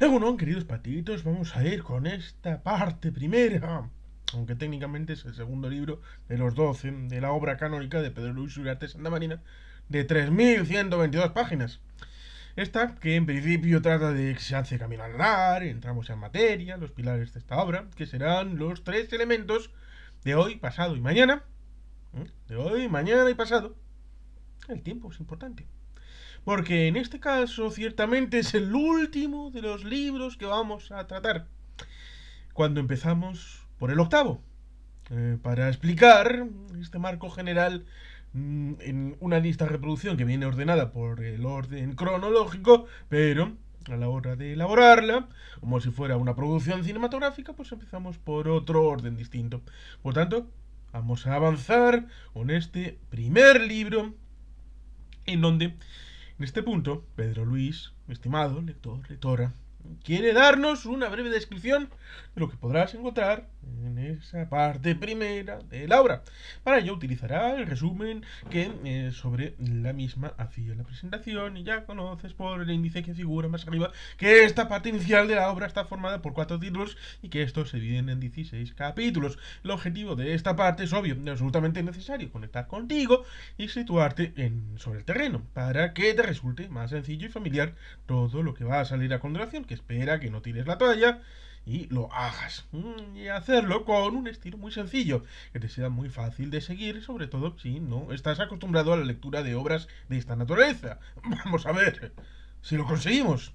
Bueno, queridos patitos, vamos a ir con esta parte primera, aunque técnicamente es el segundo libro de los 12 de la obra canónica de Pedro Luis Ugarte Santamarina, de 3122 páginas. Esta, que en principio trata de que se hace camino al andar, entramos en materia, los pilares de esta obra, que serán los tres elementos de hoy, pasado y mañana. De hoy, mañana y pasado. El tiempo es importante. Porque en este caso ciertamente es el último de los libros que vamos a tratar. Cuando empezamos por el octavo, para explicar este marco general en una lista de reproducción que viene ordenada por el orden cronológico, pero a la hora de elaborarla, como si fuera una producción cinematográfica, pues empezamos por otro orden distinto. Por tanto, vamos a avanzar con este primer libro en donde, en este punto, Pedro Luis, estimado lector, lectora, quiere darnos una breve descripción de lo que podrás encontrar en esa parte primera de la obra. Para ello utilizará el resumen que sobre la misma hacía la presentación, y ya conoces por el índice que figura más arriba que esta parte inicial de la obra está formada por 4 títulos y que estos se dividen en 16 capítulos. El objetivo de esta parte es obvio, es absolutamente necesario conectar contigo y situarte sobre el terreno para que te resulte más sencillo y familiar todo lo que va a salir a continuación, que espera que no tires la toalla y lo hagas. Y hacerlo con un estilo muy sencillo, que te sea muy fácil de seguir, sobre todo si no estás acostumbrado a la lectura de obras de esta naturaleza. Vamos a ver si lo conseguimos.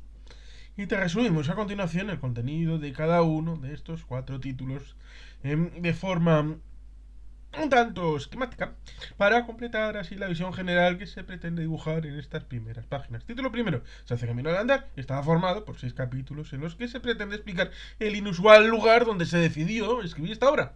Y te resumimos a continuación el contenido de cada uno de estos 4 títulos de forma un tanto esquemática, para completar así la visión general que se pretende dibujar en estas primeras páginas. Título primero: se hace camino al andar. Estaba formado por 6 capítulos en los que se pretende explicar el inusual lugar donde se decidió escribir esta obra,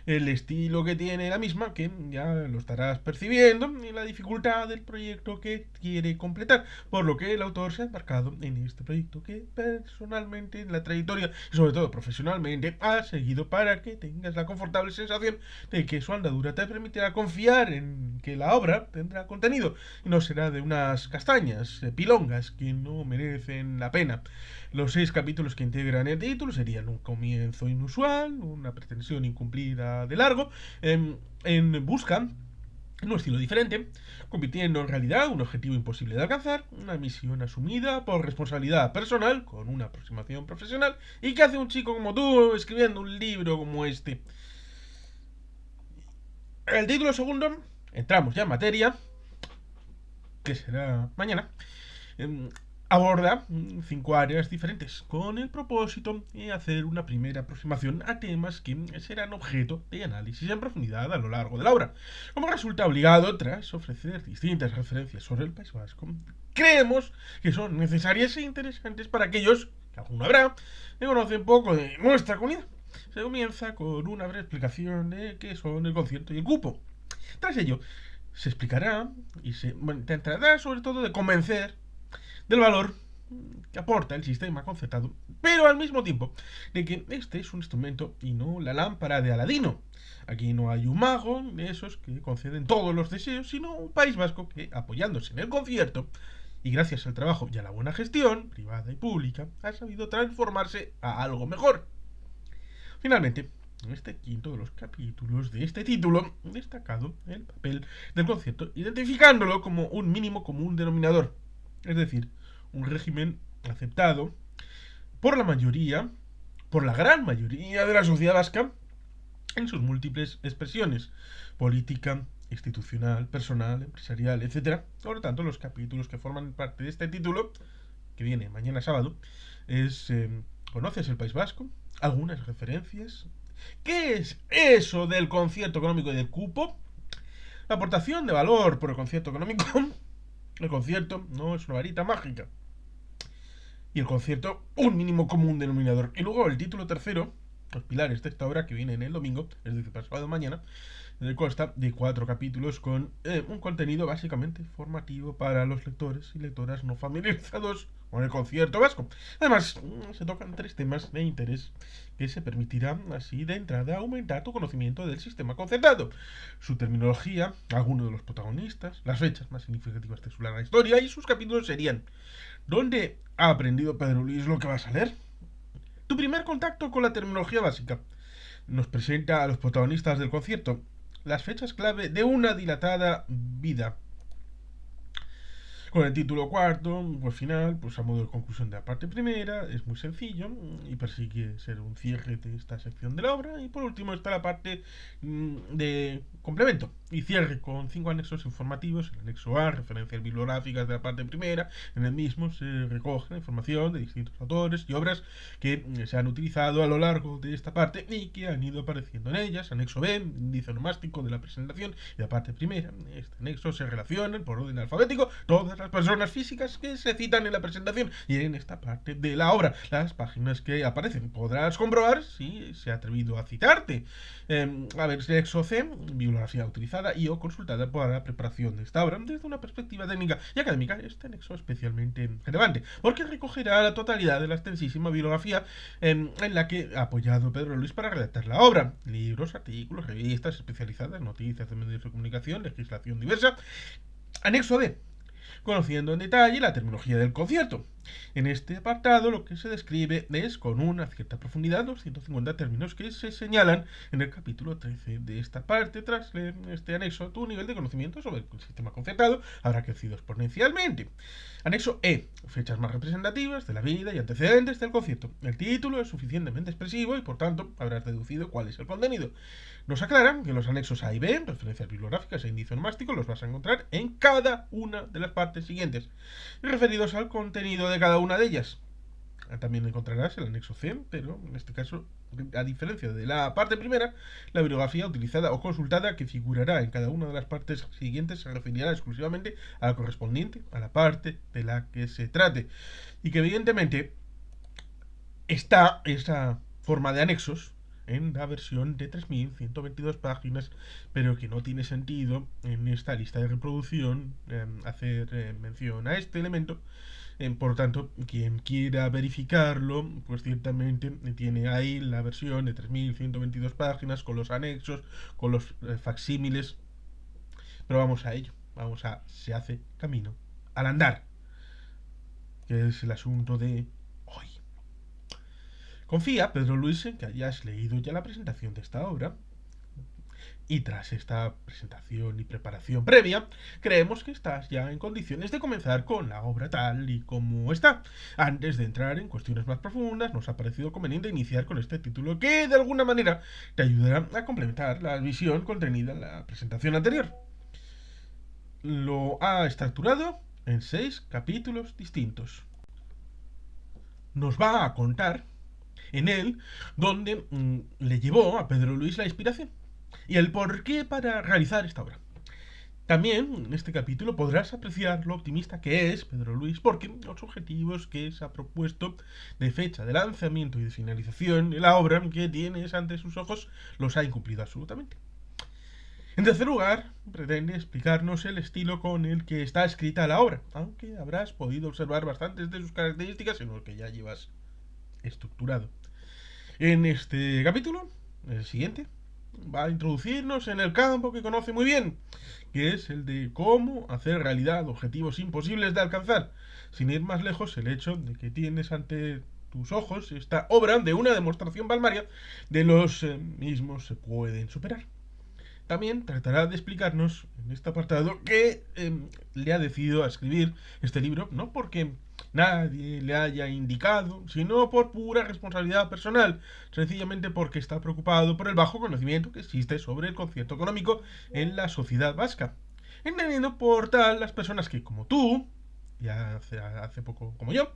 el estilo que tiene la misma, que ya lo estarás percibiendo, y la dificultad del proyecto que quiere completar, por lo que el autor se ha embarcado en este proyecto que personalmente, en la trayectoria y sobre todo profesionalmente, ha seguido, para que tengas la confortable sensación de que su andadura te permitirá confiar en que la obra tendrá contenido y no será de unas castañas pilongas que no merecen la pena. Los 6 capítulos que integran el título serían un comienzo inusual, una pretensión incumplida de largo, en busca en un estilo diferente, convirtiendo en realidad un objetivo imposible de alcanzar, una misión asumida por responsabilidad personal, con una aproximación profesional. ¿Y qué hace un chico como tú escribiendo un libro como este? El título segundo, entramos ya en materia, que será mañana, aborda 5 áreas diferentes, con el propósito de hacer una primera aproximación a temas que serán objeto de análisis en profundidad a lo largo de la obra. Como resulta obligado, tras ofrecer distintas referencias sobre el País Vasco, creemos que son necesarias e interesantes para aquellos, que alguno habrá, que conocen poco de nuestra comunidad. Se comienza con una breve explicación de qué son el concierto y el cupo. Tras ello, se explicará y se tratará sobre todo de convencer del valor que aporta el sistema concertado, pero al mismo tiempo de que este es un instrumento y no la lámpara de Aladino. Aquí no hay un mago de esos que conceden todos los deseos, sino un País Vasco que, apoyándose en el concierto y gracias al trabajo y a la buena gestión, privada y pública, ha sabido transformarse a algo mejor. Finalmente, en este quinto de los capítulos de este título, destacado el papel del concierto, identificándolo como un mínimo común denominador, es decir, un régimen aceptado por la mayoría, por la gran mayoría de la sociedad vasca, en sus múltiples expresiones: política, institucional, personal, empresarial, etcétera. Por lo tanto, los capítulos que forman parte de este título, que viene mañana sábado, es ¿conoces el País Vasco? Algunas referencias. ¿Qué es eso del concierto económico y del cupo? La aportación de valor por el concierto económico. El concierto no es una varita mágica. Y el concierto, un mínimo común denominador. Y luego el título tercero, los pilares de esta obra que viene en el domingo, es decir, pasado mañana, consta de 4 capítulos con un contenido básicamente formativo para los lectores y lectoras no familiarizados con el concierto vasco. Además, se tocan 3 temas de interés que se permitirán así de entrada aumentar tu conocimiento del sistema concertado, su terminología, algunos de los protagonistas, las fechas más significativas de su larga historia y sus capítulos serían: ¿dónde ha aprendido Pedro Luis lo que vas a leer? Tu primer contacto con la terminología básica. Nos presenta a los protagonistas del concierto, las fechas clave de una dilatada vida. Con el título cuarto, pues final, pues a modo de conclusión de la parte primera, es muy sencillo y persigue ser un cierre de esta sección de la obra. Y por último está la parte de complemento y cierre con 5 anexos informativos. El anexo A, referencias bibliográficas de la parte primera. En el mismo se recoge la información de distintos autores y obras que se han utilizado a lo largo de esta parte y que han ido apareciendo en ellas. Anexo B, índice onomástico de la presentación y la parte primera. Este anexo se relacionan por orden alfabético todas las personas físicas que se citan en la presentación y en esta parte de la obra, las páginas que aparecen. Podrás comprobar si se ha atrevido a citarte. A ver, anexo C, bibliografía utilizada y o consultada para la preparación de esta obra desde una perspectiva técnica y académica. Este anexo especialmente relevante porque recogerá la totalidad de la extensísima bibliografía en la que ha apoyado Pedro Luis para redactar la obra: libros, artículos, revistas especializadas, noticias de medios de comunicación, legislación diversa. Anexo D, conociendo en detalle la terminología del concierto. En este apartado lo que se describe es con una cierta profundidad los 150 términos que se señalan en el capítulo 13 de esta parte. Tras leer este anexo, tu nivel de conocimiento sobre el sistema concertado habrá crecido exponencialmente. Anexo E, fechas más representativas de la vida y antecedentes del concierto. El título es suficientemente expresivo y por tanto habrás deducido cuál es el contenido. Nos aclaran que los anexos A y B, referencias bibliográficas e índice onomástico, los vas a encontrar en cada una de las partes siguientes, referidos al contenido de cada una de ellas. También encontrarás el anexo C, pero en este caso, a diferencia de la parte primera, la bibliografía utilizada o consultada que figurará en cada una de las partes siguientes se referirá exclusivamente a la correspondiente a la parte de la que se trate. Y que evidentemente está esa forma de anexos en la versión de 3122 páginas, pero que no tiene sentido en esta lista de reproducción hacer mención a este elemento. Por tanto, quien quiera verificarlo, pues ciertamente tiene ahí la versión de 3122 páginas con los anexos, con los facsímiles, pero vamos a ello, se hace camino al andar, que es el asunto de hoy. Confía, Pedro Luis, en que hayas leído ya la presentación de esta obra. Y tras esta presentación y preparación previa, creemos que estás ya en condiciones de comenzar con la obra tal y como está. Antes de entrar en cuestiones más profundas, nos ha parecido conveniente iniciar con este título que de alguna manera te ayudará a complementar la visión contenida en la presentación anterior. Lo ha estructurado en 6 capítulos distintos. Nos va a contar en él donde le llevó a Pedro Luis la inspiración y el porqué para realizar esta obra. También en este capítulo podrás apreciar lo optimista que es Pedro Luis, porque los objetivos que se ha propuesto de fecha de lanzamiento y de finalización de la obra que tienes ante sus ojos los ha incumplido absolutamente. En tercer lugar, pretende explicarnos el estilo con el que está escrita la obra, aunque habrás podido observar bastantes de sus características en lo que ya llevas estructurado. En este capítulo, el siguiente, va a introducirnos en el campo que conoce muy bien, que es el de cómo hacer realidad objetivos imposibles de alcanzar. Sin ir más lejos, el hecho de que tienes ante tus ojos esta obra de una demostración palmaria de los mismos se pueden superar. También tratará de explicarnos en este apartado que le ha decidido a escribir este libro, no porque nadie le haya indicado, sino por pura responsabilidad personal, sencillamente porque está preocupado por el bajo conocimiento que existe sobre el concierto económico en la sociedad vasca, entendiendo por tal las personas que, como tú, ya hace poco como yo,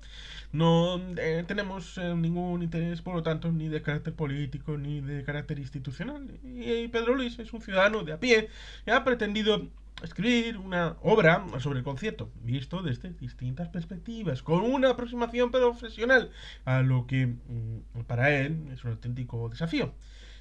no tenemos ningún interés, por lo tanto, ni de carácter político ni de carácter institucional. Y Pedro Luis es un ciudadano de a pie que ha pretendido escribir una obra sobre el concierto, visto desde distintas perspectivas, con una aproximación profesional a lo que para él es un auténtico desafío.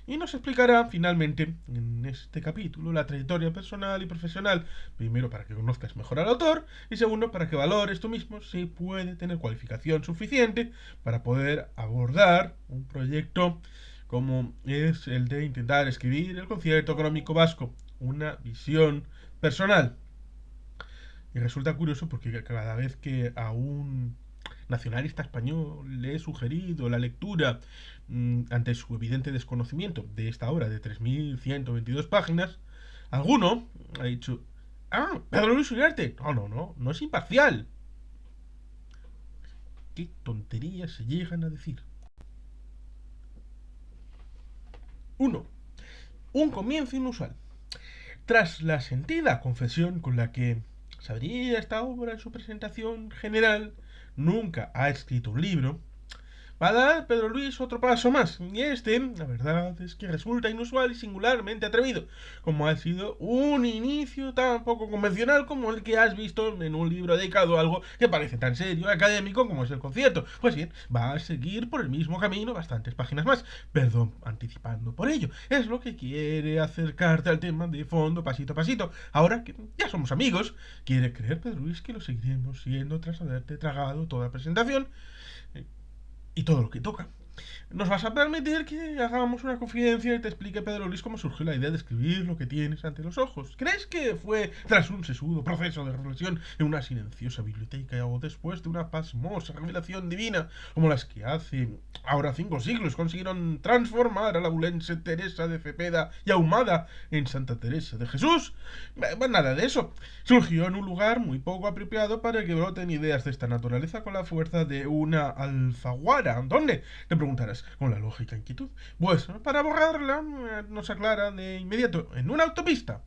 Y nos explicará finalmente en este capítulo la trayectoria personal y profesional, primero para que conozcas mejor al autor y segundo para que valores tú mismo si puede tener cualificación suficiente para poder abordar un proyecto como es el de intentar escribir el concierto económico vasco, una visión personal. Y resulta curioso porque cada vez que a un nacionalista español le he sugerido la lectura ante su evidente desconocimiento de esta obra de 3122 páginas, alguno ha dicho, ah, Pedro Luis Uriarte, no es imparcial. ¿Qué tonterías se llegan a decir? 1. Un comienzo inusual. Tras la sentida confesión con la que se abría esta obra en su presentación general, nunca ha escrito un libro, va a dar Pedro Luis otro paso más, y la verdad es que resulta inusual y singularmente atrevido, como ha sido un inicio tan poco convencional como el que has visto en un libro dedicado a algo que parece tan serio y académico como es el concierto. Pues bien, va a seguir por el mismo camino bastantes páginas más, perdón, anticipando por ello. Es lo que quiere acercarte al tema de fondo, pasito a pasito. Ahora que ya somos amigos, quiere creer Pedro Luis que lo seguiremos siendo tras haberte tragado toda la presentación y todo lo que toca. Nos vas a permitir que hagamos una confidencia y te explique Pedro Luis cómo surgió la idea de escribir lo que tienes ante los ojos. ¿Crees que fue tras un sesudo proceso de reflexión en una silenciosa biblioteca o después de una pasmosa revelación divina como las que hace ahora 5 siglos consiguieron transformar a la bulense Teresa de Cepeda y Ahumada en Santa Teresa de Jesús? Nada de eso. Surgió en un lugar muy poco apropiado para que broten ideas de esta naturaleza con la fuerza de una alfaguara. ¿Dónde? Te preguntarás, con la lógica inquietud. Pues para borrarla, nos aclara de inmediato, en una autopista.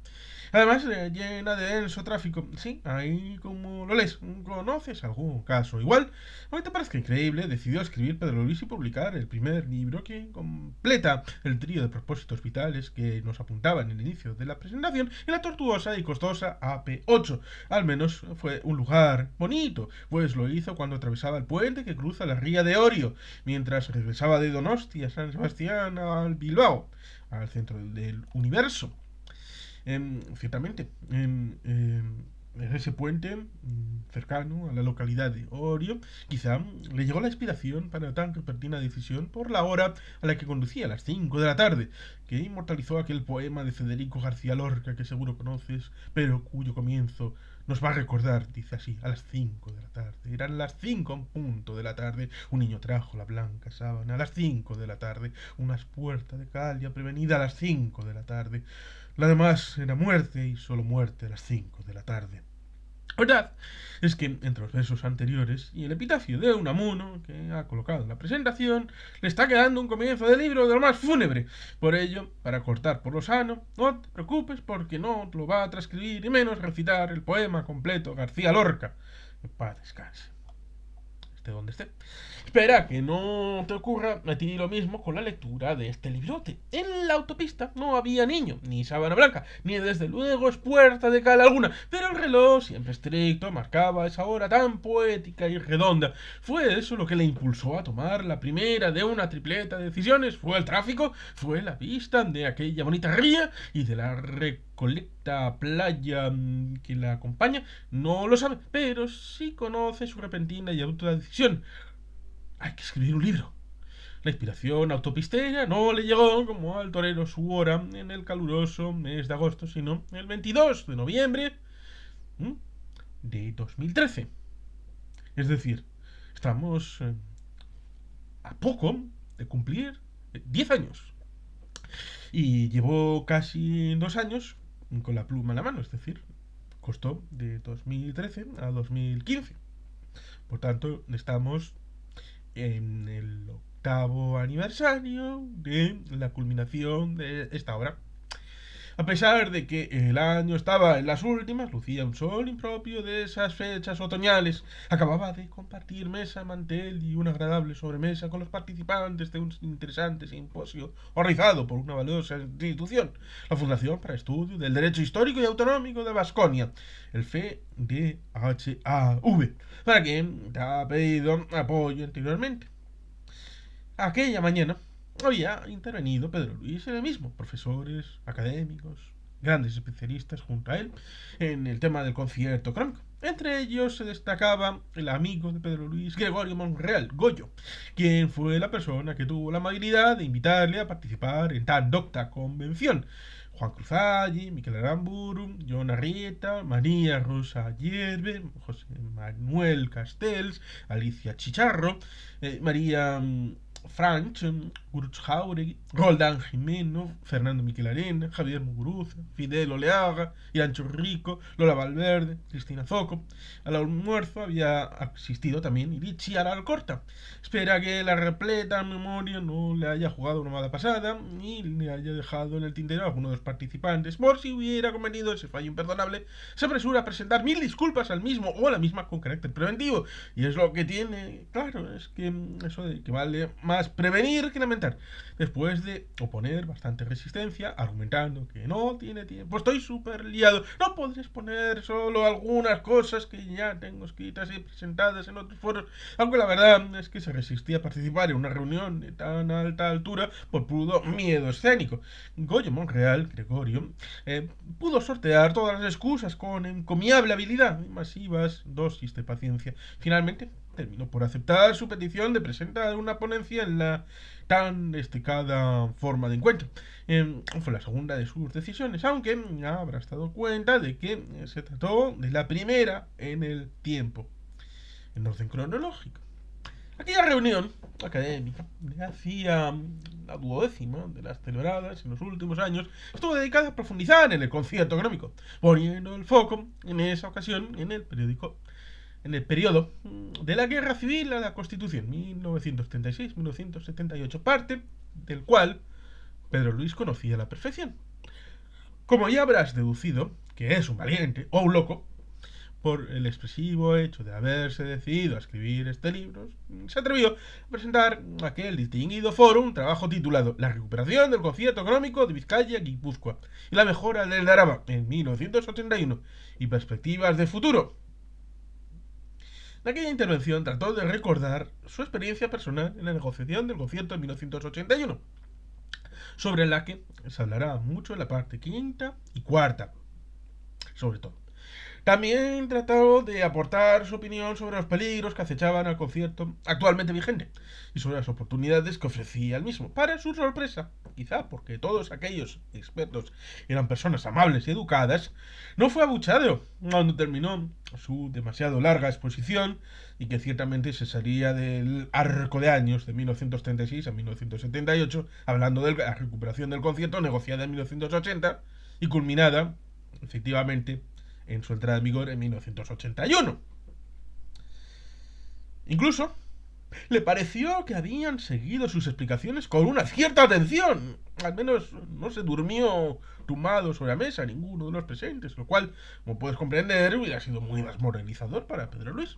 Además, llena de denso tráfico. Sí, ahí como lo lees. ¿Conoces algún caso igual? ¿A ti te parece increíble? Decidió escribir Pedro Luis y publicar el primer libro que completa el trío de propósitos vitales que nos apuntaba en el inicio de la presentación en la tortuosa y costosa AP8. Al menos fue un lugar bonito, pues lo hizo cuando atravesaba el puente que cruza la ría de Orio, mientras regresaba de Donosti a San Sebastián al Bilbao, al centro del universo. Ciertamente, en ese puente cercano a la localidad de Orio, quizá le llegó la inspiración para tan repentina decisión por la hora a la que conducía, a las 5 de la tarde, que inmortalizó aquel poema de Federico García Lorca que seguro conoces, pero cuyo comienzo nos va a recordar, dice así, a las 5 de la tarde. Eran las 5 en punto de la tarde, un niño trajo la blanca sábana a las 5 de la tarde, una espuerta de cal ya prevenida a las 5 de la tarde. La demás era muerte y solo muerte a las 5 de la tarde. La verdad es que entre los versos anteriores y el epitafio de Unamuno que ha colocado en la presentación, le está quedando un comienzo de libro de lo más fúnebre. Por ello, para cortar por lo sano, no te preocupes porque no te lo va a transcribir y menos recitar el poema completo García Lorca. Que paz descanse. Esté donde esté. Espera que no te ocurra a ti lo mismo con la lectura de este librote. En la autopista no había niño, ni sábana blanca, ni desde luego espuerta de cal alguna, pero el reloj, siempre estricto, marcaba esa hora tan poética y redonda. Fue eso lo que le impulsó a tomar la primera de una tripleta de decisiones. Fue el tráfico, fue la vista de aquella bonita ría y de la recolecta playa que la acompaña. No lo sabe, pero sí conoce su repentina y abrupta decisión. Hay que escribir un libro. La inspiración autopistera no le llegó como al torero su hora en el caluroso mes de agosto, sino el 22 de noviembre de 2013. Es decir, estamos a poco de cumplir 10 años. Y llevó casi 2 años con la pluma en la mano, es decir, costó de 2013 a 2015. Por tanto, estamos en el octavo aniversario de la culminación de esta obra. A pesar de que el año estaba en las últimas, lucía un sol impropio de esas fechas otoñales. Acababa de compartir mesa, mantel y una agradable sobremesa con los participantes de un interesante simposio organizado por una valiosa institución, la Fundación para Estudio del Derecho Histórico y Autonómico de Baskonia, el FDHAV, para quien te ha pedido apoyo anteriormente. Aquella mañana había intervenido Pedro Luis en el mismo, profesores, académicos, grandes especialistas junto a él en el tema del concierto económico. Entre ellos se destacaba el amigo de Pedro Luis, Gregorio Monreal, Goyo, quien fue la persona que tuvo la amabilidad de invitarle a participar en tan docta convención. Juan Cruzalli, Miquel Aramburu, John Arrieta, María Rosa Hierbe, José Manuel Castells, Alicia Chicharro, María Franch, Gurutz Jauregui, Roldán Jimeno, Fernando Miquel Arena, Javier Muguruza, Fidel Oleaga, Irancho Rico, Lola Valverde, Cristina Zoco. Al almuerzo había asistido también Irichi Alcorta. Espera que la repleta memoria no le haya jugado una mala pasada y le haya dejado en el tintero a alguno de los participantes. Por si hubiera cometido ese fallo imperdonable, se apresura a presentar 1000 disculpas al mismo o a la misma con carácter preventivo. Y es lo que tiene, claro, es que eso de que vale más prevenir que lamentar. Después de oponer bastante resistencia, argumentando que no tiene tiempo, estoy súper liado, no podré exponer solo algunas cosas que ya tengo escritas y presentadas en otros foros, aunque la verdad es que se resistía a participar en una reunión de tan alta altura por puro miedo escénico. Goyo Monreal, Gregorio, pudo sortear todas las excusas con encomiable habilidad y masivas dosis de paciencia. Finalmente, terminó por aceptar su petición de presentar una ponencia en la tan destacada forma de encuentro. Fue la segunda de sus decisiones, aunque ya habrás dado cuenta de que se trató de la primera en el tiempo, en orden cronológico. Aquella reunión académica de hacía la 12ª de las celebradas en los últimos años estuvo dedicada a profundizar en el concierto económico, poniendo el foco en esa ocasión en el periodo de la Guerra Civil a la Constitución, 1936-1978, parte del cual Pedro Luis conocía a la perfección. Como ya habrás deducido, que es un valiente o un loco, por el expresivo hecho de haberse decidido a escribir este libro, se atrevió a presentar aquel distinguido foro un trabajo titulado La recuperación del concierto económico de Vizcaya y Guipúzcoa y la mejora del de Araba en 1981 y perspectivas de futuro. En aquella intervención trató de recordar su experiencia personal en la negociación del concierto de 1981, sobre la que se hablará mucho en la parte quinta y cuarta, sobre todo. También trató de aportar su opinión sobre los peligros que acechaban al concierto actualmente vigente y sobre las oportunidades que ofrecía el mismo. Para su sorpresa, quizá porque todos aquellos expertos eran personas amables y educadas, no fue abuchado cuando terminó su demasiado larga exposición y que ciertamente se salía del arco de años de 1936 a 1978, hablando de la recuperación del concierto negociada en 1980 y culminada, efectivamente, en su entrada en vigor en 1981. Incluso le pareció que habían seguido sus explicaciones con una cierta atención. Al menos no se durmió tumbado sobre la mesa ninguno de los presentes, lo cual, como puedes comprender, hubiera sido muy desmoralizador para Pedro Luis.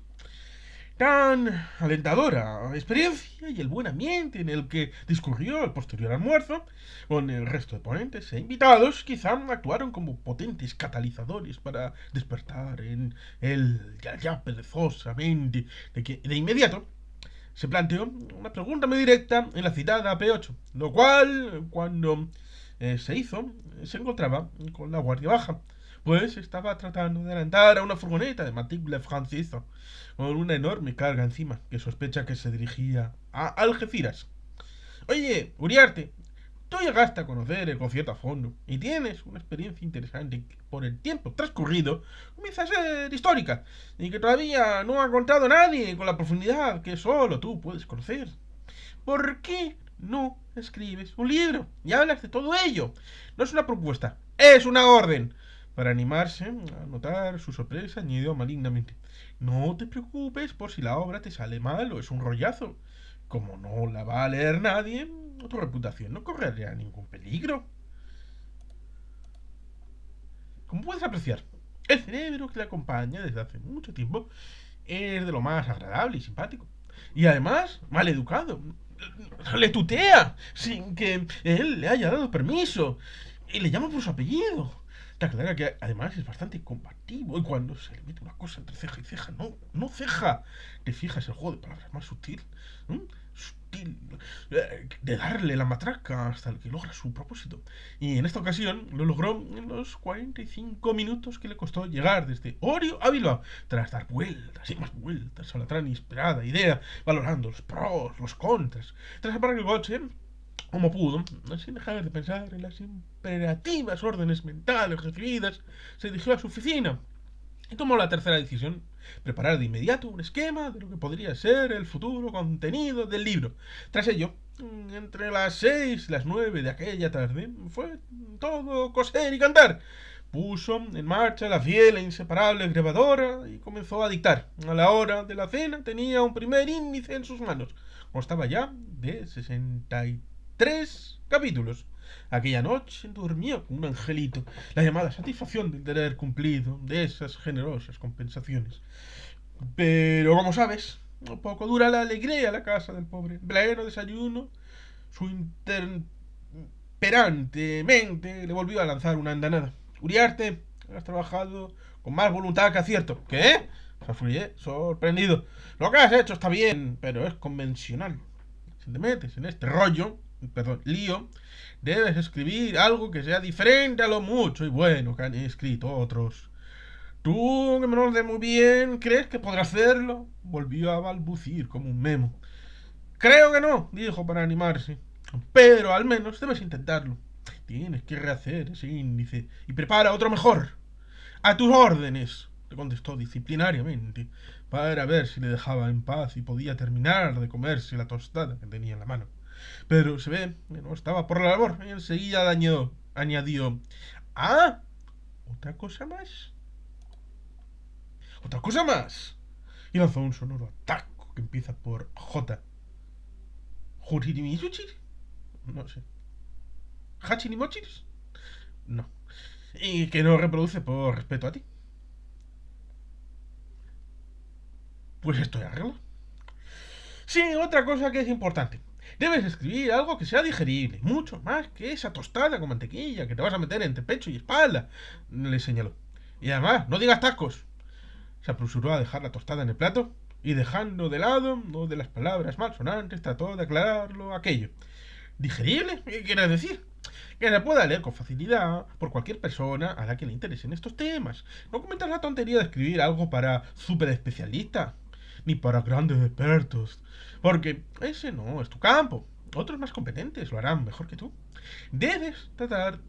Tan alentadora experiencia y el buen ambiente en el que discurrió el posterior almuerzo con el resto de ponentes e invitados quizá actuaron como potentes catalizadores para despertar en él ya perezosamente de que de inmediato se planteó una pregunta muy directa en la citada P8, lo cual cuando se hizo se encontraba con la guardia baja, pues estaba tratando de adelantar a una furgoneta de matrícula francesa con una enorme carga encima que sospecha que se dirigía a Algeciras. Oye, Uriarte, tú llegaste a conocer el concierto a fondo y tienes una experiencia interesante que por el tiempo transcurrido comienza a ser histórica y que todavía no ha contado nadie con la profundidad que solo tú puedes conocer. ¿Por qué no escribes un libro y hablas de todo ello? No es una propuesta, es una orden. Para animarse a notar su sorpresa, añadió malignamente: no te preocupes por si la obra te sale mal o es un rollazo. Como no la va a leer nadie, tu reputación no correría ningún peligro. Como puedes apreciar, el cerebro que le acompaña desde hace mucho tiempo es de lo más agradable y simpático. Y además, mal educado. Le tutea sin que él le haya dado permiso. Y le llama por su apellido. Está claro que además es bastante combativo. Y cuando se le mete una cosa entre ceja y ceja, no ceja. Te fijas el juego de palabras más sutil. ¿Mm? Sutil. De darle la matraca hasta el que logra su propósito. Y en esta ocasión lo logró en los 45 minutos que le costó llegar desde Orio a Bilbao, tras dar vueltas y más vueltas a la tan inesperada idea, valorando los pros, los contras, tras apagar el coche como pudo, sin dejar de pensar en las imperativas órdenes mentales recibidas, se dirigió a su oficina y tomó la tercera decisión: preparar de inmediato un esquema de lo que podría ser el futuro contenido del libro. Tras ello, entre las 6 y las 9 de aquella tarde, fue todo coser y cantar. Puso en marcha la fiel e inseparable grabadora y comenzó a dictar. A la hora de la cena tenía un primer índice en sus manos. Constaba ya de 63 capítulos. Aquella noche durmió como un angelito, la llamada satisfacción del tener cumplido de esas generosas compensaciones. Pero, como sabes, no poco dura la alegría a la casa del pobre. En pleno desayuno, su interperante mente le volvió a lanzar una andanada. Uriarte, has trabajado con más voluntad que acierto. ¿Qué? Farfullé, sorprendido. Lo que has hecho está bien, pero es convencional. Si te metes en este lío, debes escribir algo que sea diferente a lo mucho y bueno que han escrito otros. Tú, que me lo de muy bien, ¿crees que podrás hacerlo? Volvió a balbucir como un memo. Creo que no, dijo para animarse. Pero al menos debes intentarlo. Tienes que rehacer ese índice y prepara otro mejor. A tus órdenes, le contestó disciplinariamente, para ver si le dejaba en paz y podía terminar de comerse la tostada que tenía en la mano. Pero se ve que no estaba por la labor y enseguida añadió: ¡Ah! ¿Otra cosa más? ¡Otra cosa más! Y lanzó un sonoro ataco que empieza por J. ¿Juririmisuchir? No sé. ¿Hachinimochiris? No. Y que no reproduce por respeto a ti. Pues esto ya arreglo. Sí, otra cosa que es importante. Debes escribir algo que sea digerible, mucho más que esa tostada con mantequilla que te vas a meter entre pecho y espalda, le señaló. Y además, no digas tacos. Se apresuró a dejar la tostada en el plato y, dejando de lado una de las palabras malsonantes, trató de aclararlo aquello. ¿Digerible? ¿Qué quieres decir? Que se pueda leer con facilidad por cualquier persona a la que le interesen estos temas. No cometas la tontería de escribir algo para super especialistas, ni para grandes expertos, porque ese no es tu campo. Otros más competentes lo harán mejor que tú. Debes tratar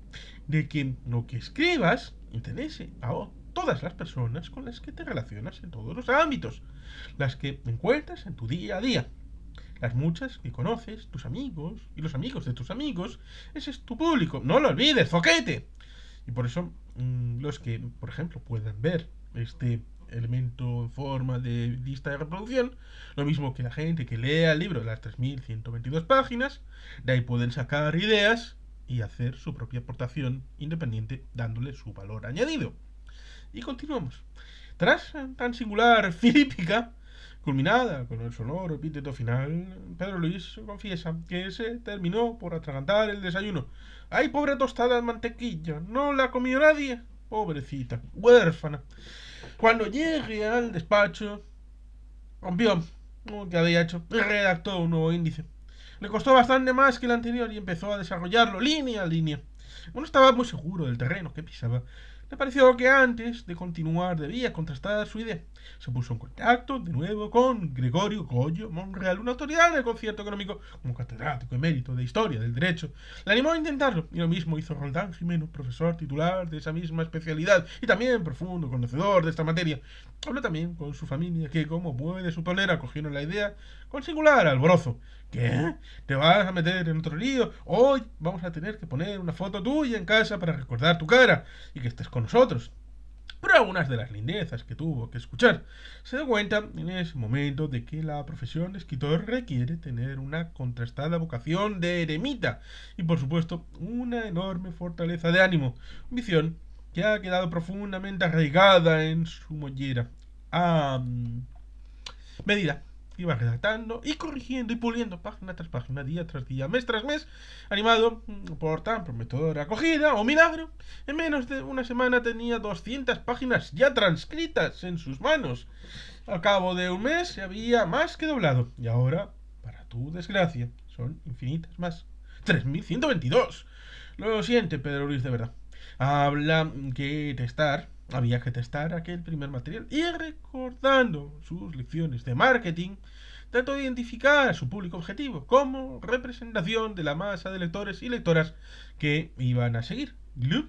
de que lo que escribas interese a todas las personas con las que te relacionas en todos los ámbitos, las que encuentras en tu día a día, las muchas que conoces, tus amigos y los amigos de tus amigos. Ese es tu público, no lo olvides, zoquete. Y por eso, los que, por ejemplo, puedan ver este elemento en forma de lista de reproducción, lo mismo que la gente que lea el libro de las 3122 páginas, de ahí pueden sacar ideas y hacer su propia aportación independiente, dándole su valor añadido. Y continuamos. Tras tan singular filípica, culminada con el sonoro epíteto final, Pedro Luis confiesa que se terminó por atragantar el desayuno. ¡Ay, pobre tostada de mantequilla! ¿No la comió nadie? Pobrecita, huérfana. Cuando llegue al despacho, rompió lo que había hecho y redactó un nuevo índice. Le costó bastante más que el anterior y empezó a desarrollarlo línea a línea. No estaba muy seguro del terreno que pisaba. Le pareció que antes de continuar debía contrastar su idea. Se puso en contacto de nuevo con Gregorio Goyo Monreal, una autoridad del concierto económico, como catedrático emérito de Historia del Derecho. Le animó a intentarlo, y lo mismo hizo Roldán Jimeno, profesor titular de esa misma especialidad y también profundo conocedor de esta materia. Habló también con su familia, que, como puede suponer, acogieron la idea con singular alborozo. ¿Qué? ¿Te vas a meter en otro lío? Hoy vamos a tener que poner una foto tuya en casa para recordar tu cara y que estés con nosotros. Pero algunas de las lindezas que tuvo que escuchar, se dio cuenta en ese momento de que la profesión de escritor requiere tener una contrastada vocación de eremita y, por supuesto, una enorme fortaleza de ánimo, ambición que ha quedado profundamente arraigada en su mollera. A medida que iba redactando y corrigiendo y puliendo página tras página, día tras día, mes tras mes, animado por tan prometedora acogida o milagro, en menos de una semana tenía 200 páginas ya transcritas en sus manos. Al cabo de un mes se había más que doblado, y ahora, para tu desgracia, son infinitas más. 3122. Lo siente, Pedro Luis, de verdad. Había que testar aquel primer material y recordando sus lecciones de marketing, trató de identificar a su público objetivo como representación de la masa de lectores y lectoras que iban a seguir. Gloop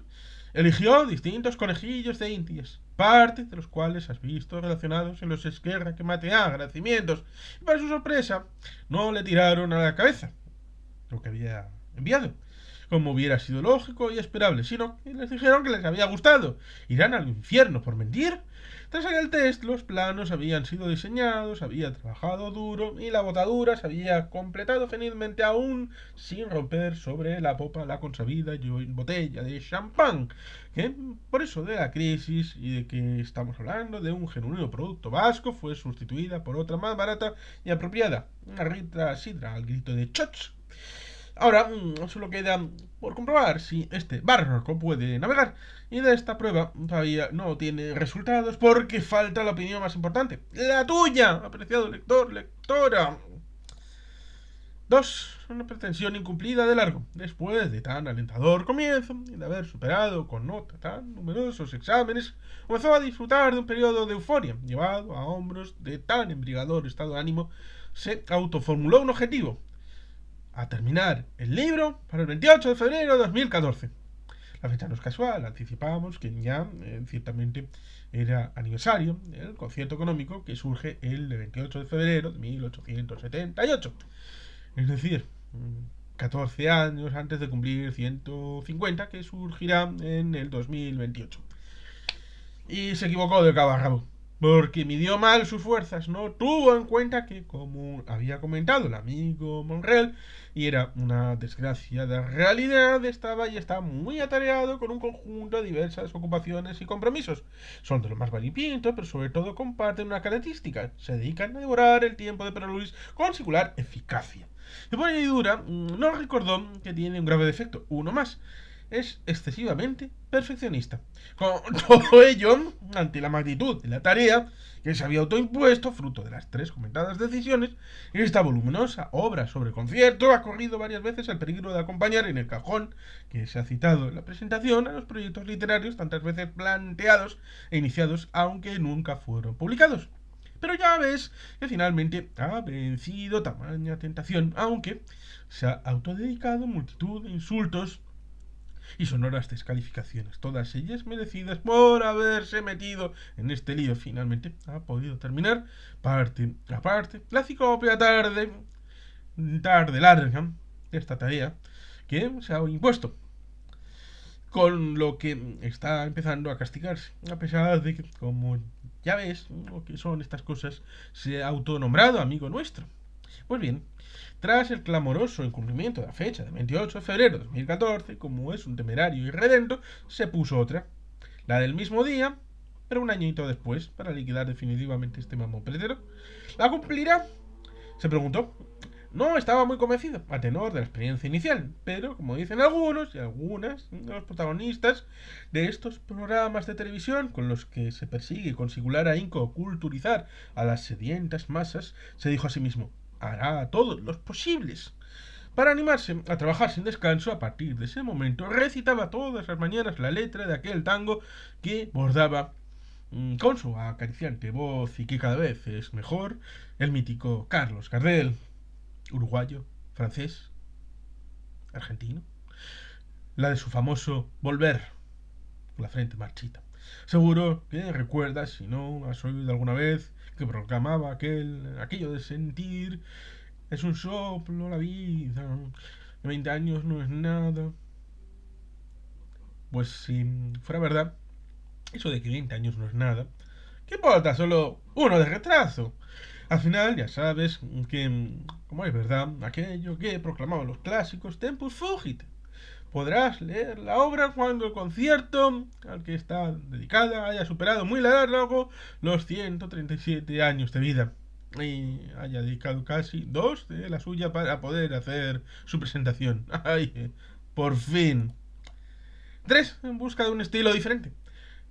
eligió distintos conejillos de indias, parte de los cuales has visto relacionados en los esquerra que matea agradecimientos, y para su sorpresa no le tiraron a la cabeza lo que había enviado, como hubiera sido lógico y esperable, sino que les dijeron que les había gustado. ¿Irán al infierno por mentir? Tras el test, los planos habían sido diseñados, había trabajado duro y la botadura se había completado felizmente aún sin romper sobre la popa la consabida botella de champán, que por eso de la crisis y de que estamos hablando de un genuino producto vasco fue sustituida por otra más barata y apropiada, una rita sidra al grito de choch. Ahora solo queda por comprobar si este barco puede navegar. Y de esta prueba todavía no tiene resultados porque falta la opinión más importante. La tuya, apreciado lector, lectora. 2. Una pretensión incumplida de largo. Después de tan alentador comienzo y de haber superado con nota tan numerosos exámenes, comenzó a disfrutar de un periodo de euforia. Llevado a hombros de tan embriagador estado de ánimo, se autoformuló un objetivo: a terminar el libro para el 28 de febrero de 2014. La fecha no es casual, anticipamos que ya ciertamente era aniversario del concierto económico que surge el 28 de febrero de 1878. Es decir, 14 años antes de cumplir 150, que surgirá en el 2028. Y se equivocó de cabo a rabo, porque midió mal sus fuerzas, no tuvo en cuenta que, como había comentado el amigo Monreal, y era una desgracia de realidad, estaba y está muy atareado con un conjunto de diversas ocupaciones y compromisos. Son de lo más variopinto, pero sobre todo comparten una característica: se dedican a devorar el tiempo de Pedro Luis con singular eficacia. De por añadidura, nos recordó que tiene un grave defecto, uno más: es excesivamente perfeccionista. Con todo ello, ante la magnitud de la tarea que se había autoimpuesto, fruto de las 3 comentadas decisiones, esta voluminosa obra sobre concierto ha corrido varias veces el peligro de acompañar en el cajón que se ha citado en la presentación a los proyectos literarios tantas veces planteados e iniciados, aunque nunca fueron publicados. Pero ya ves que finalmente ha vencido tamaña tentación, aunque se ha autodedicado multitud de insultos y sonoras descalificaciones, todas ellas merecidas por haberse metido en este lío. Finalmente ha podido terminar, parte a parte, la ciclopea tarde larga de esta tarea que se ha impuesto, con lo que está empezando a castigarse, a pesar de que, como ya ves lo que son estas cosas, se ha autonombrado amigo nuestro. Pues bien, tras el clamoroso incumplimiento de la fecha del 28 de febrero de 2014, como es un temerario irredento, se puso otra, la del mismo día, pero un añito después, para liquidar definitivamente este mamopretero. ¿La cumplirá?, se preguntó. No estaba muy convencido, a tenor de la experiencia inicial, pero, como dicen algunos y algunas de los protagonistas de estos programas de televisión con los que se persigue con singular ahínco culturizar a las sedientas masas, se dijo a sí mismo: hará todos los posibles. Para animarse a trabajar sin descanso, a partir de ese momento recitaba todas las mañanas la letra de aquel tango que bordaba con su acariciante voz y que cada vez es mejor el mítico Carlos Gardel, uruguayo, francés, argentino, la de su famoso Volver, con la frente marchita. Seguro que recuerdas, si no has oído alguna vez, que proclamaba aquello de sentir es un soplo la vida, 20 años no es nada. Pues si fuera verdad, eso de que 20 años no es nada, ¿qué importa? Solo uno de retraso. Al final, ya sabes que, como es verdad, aquello que proclamaban los clásicos, tempus fugit. Podrás leer la obra cuando el concierto al que está dedicada haya superado muy largo los 137 años de vida y haya dedicado casi dos de la suya para poder hacer su presentación. ¡Ay! Por fin. 3. En busca de un estilo diferente.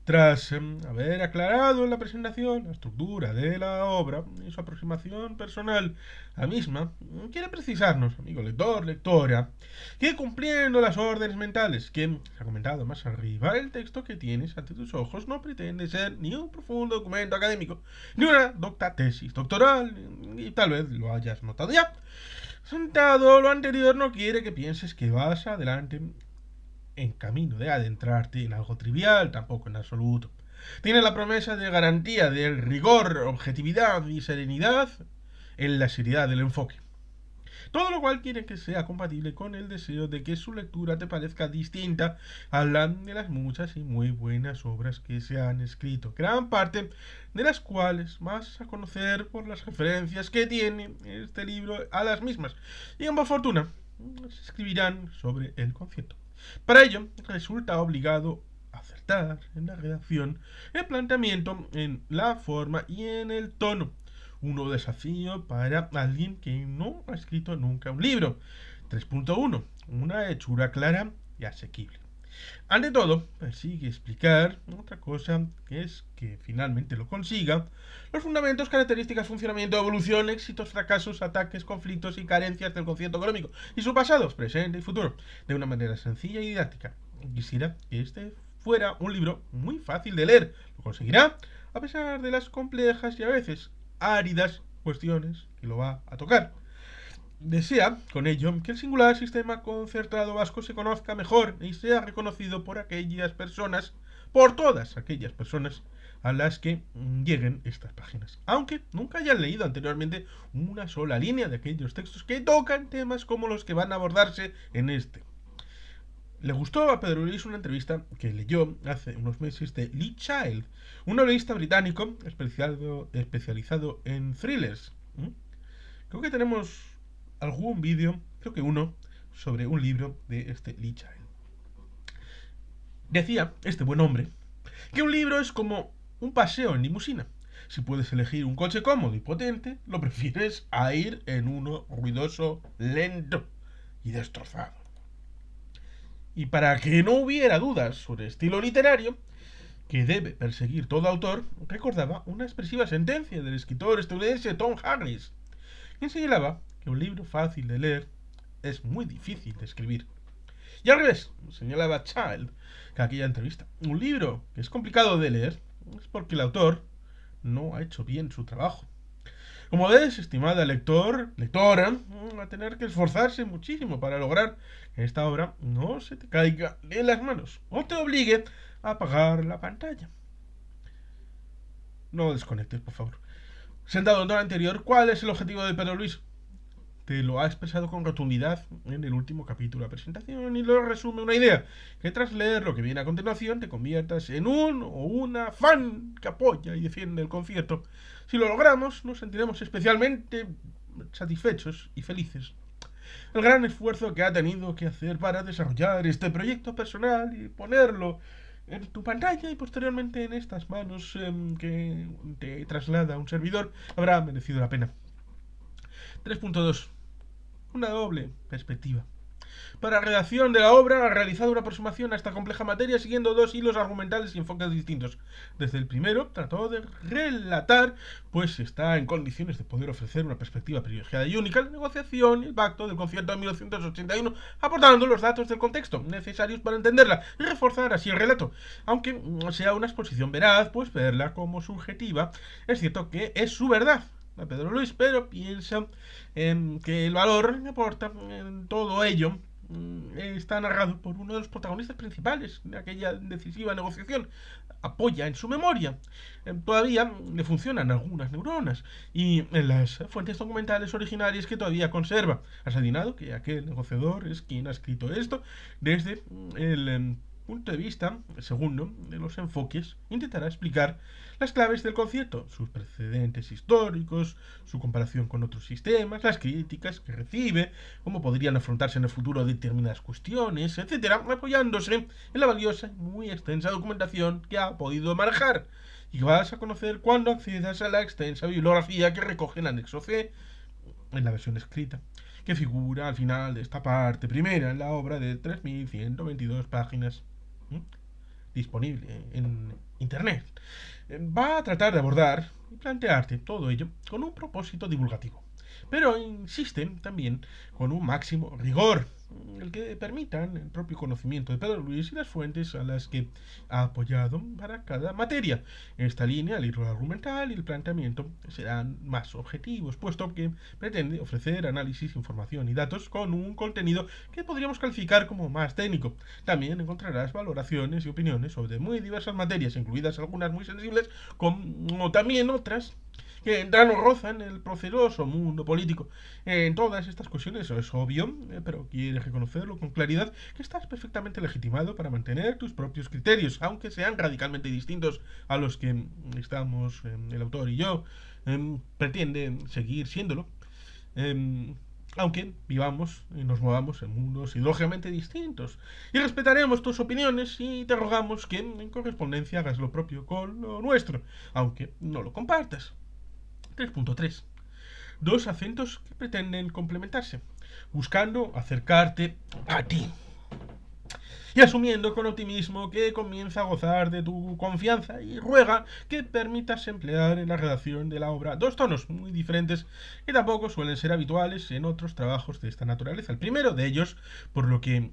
Tras haber aclarado en la presentación la estructura de la obra y su aproximación personal a la misma, quiere precisarnos, amigo lector, lectora, que cumpliendo las órdenes mentales que se ha comentado más arriba, el texto que tienes ante tus ojos no pretende ser ni un profundo documento académico, ni una docta tesis doctoral, y tal vez lo hayas notado ya. Sentado lo anterior no quiere que pienses que vas adelante en camino de adentrarte en algo trivial, tampoco en absoluto. Tiene la promesa de garantía del rigor, objetividad y serenidad en la seriedad del enfoque. Todo lo cual quiere que sea compatible con el deseo de que su lectura te parezca distinta a la de las muchas y muy buenas obras que se han escrito, gran parte de las cuales vas a conocer por las referencias que tiene este libro a las mismas. Y en fortuna se escribirán sobre el concierto. Para ello, resulta obligado acertar en la redacción, el planteamiento, en la forma y en el tono. Un nuevo desafío para alguien que no ha escrito nunca un libro. 3.1. Una hechura clara y asequible. Ante todo, persigue explicar otra cosa, que es que finalmente lo consiga: los fundamentos, características, funcionamiento, evolución, éxitos, fracasos, ataques, conflictos y carencias del concierto económico y su pasado, presente y futuro, de una manera sencilla y didáctica. Quisiera que este fuera un libro muy fácil de leer. Lo conseguirá, a pesar de las complejas y a veces áridas cuestiones que lo va a tocar. Desea, con ello, que el singular sistema concertado vasco se conozca mejor y sea reconocido por aquellas personas, por todas aquellas personas a las que lleguen estas páginas, aunque nunca hayan leído anteriormente una sola línea de aquellos textos que tocan temas como los que van a abordarse en este. Le gustó a Pedro Luis una entrevista que leyó hace unos meses de Lee Child, un novelista británico especializado en thrillers. Creo que tenemos algún vídeo, creo que uno, sobre un libro de este Lee Child. Decía este buen hombre que un libro es como un paseo en limusina. Si puedes elegir un coche cómodo y potente, lo prefieres a ir en uno ruidoso, lento y destrozado. Y para que no hubiera dudas sobre estilo literario que debe perseguir todo autor, recordaba una expresiva sentencia del escritor estadounidense Tom Harris, quien señalaba que un libro fácil de leer es muy difícil de escribir. Y al revés, señalaba Child en aquella entrevista: un libro que es complicado de leer es porque el autor no ha hecho bien su trabajo. Como ves, estimada lectora, va a tener que esforzarse muchísimo para lograr que esta obra no se te caiga de las manos o te obligue a apagar la pantalla. No desconectes, por favor. Sentado en todo lo anterior, ¿cuál es el objetivo de Pedro Luis? Te lo ha expresado con rotundidad en el último capítulo de la presentación y lo resume una idea: que tras leer lo que viene a continuación te conviertas en un o una fan que apoya y defiende el concierto. Si lo logramos, nos sentiremos especialmente satisfechos y felices. El gran esfuerzo que ha tenido que hacer para desarrollar este proyecto personal y ponerlo en tu pantalla y posteriormente en estas manos que te traslada un servidor habrá merecido la pena. 3.2. Una doble perspectiva. Para la redacción de la obra ha realizado una aproximación a esta compleja materia siguiendo dos hilos argumentales y enfoques distintos. Desde el primero trató de relatar, pues está en condiciones de poder ofrecer una perspectiva privilegiada y única, la negociación y el pacto del concierto de 1981, aportando los datos del contexto necesarios para entenderla y reforzar así el relato. Aunque no sea una exposición veraz, pues verla como subjetiva, es cierto que es su verdad a Pedro Luis, pero piensa que el valor que aporta en todo ello está narrado por uno de los protagonistas principales de aquella decisiva negociación. Apoya en su memoria. Todavía le funcionan algunas neuronas y en las fuentes documentales originarias que todavía conserva. Has adivinado que aquel negociador es quien ha escrito esto desde el punto de vista, el segundo de los enfoques, intentará explicar las claves del concierto, sus precedentes históricos, su comparación con otros sistemas, las críticas que recibe, cómo podrían afrontarse en el futuro determinadas cuestiones, etcétera, apoyándose en la valiosa y muy extensa documentación que ha podido manejar y que vas a conocer cuando accedas a la extensa bibliografía que recoge el anexo C en la versión escrita, que figura al final de esta parte primera en la obra de 3122 páginas disponible en internet. Va a tratar de abordar y plantearte todo ello con un propósito divulgativo, pero insiste también con un máximo rigor, el que permitan el propio conocimiento de Pedro Luis y las fuentes a las que ha apoyado para cada materia. En esta línea, el hilo argumental y el planteamiento serán más objetivos, puesto que pretende ofrecer análisis, información y datos con un contenido que podríamos calificar como más técnico. También encontrarás valoraciones y opiniones sobre muy diversas materias, incluidas algunas muy sensibles, como también otras que entran o rozan el proceloso mundo político. En todas estas cuestiones es obvio, pero quieres reconocerlo con claridad, que estás perfectamente legitimado para mantener tus propios criterios, aunque sean radicalmente distintos a los que estamos, el autor y yo, pretenden seguir siéndolo. Aunque vivamos y nos movamos en mundos ideológicamente distintos. Y respetaremos tus opiniones y te rogamos que en correspondencia hagas lo propio con lo nuestro, aunque no lo compartas. 3.3. Dos acentos que pretenden complementarse, buscando acercarte a ti. Y asumiendo con optimismo que comienza a gozar de tu confianza y ruega que permitas emplear en la redacción de la obra dos tonos muy diferentes que tampoco suelen ser habituales en otros trabajos de esta naturaleza. El primero de ellos, por lo que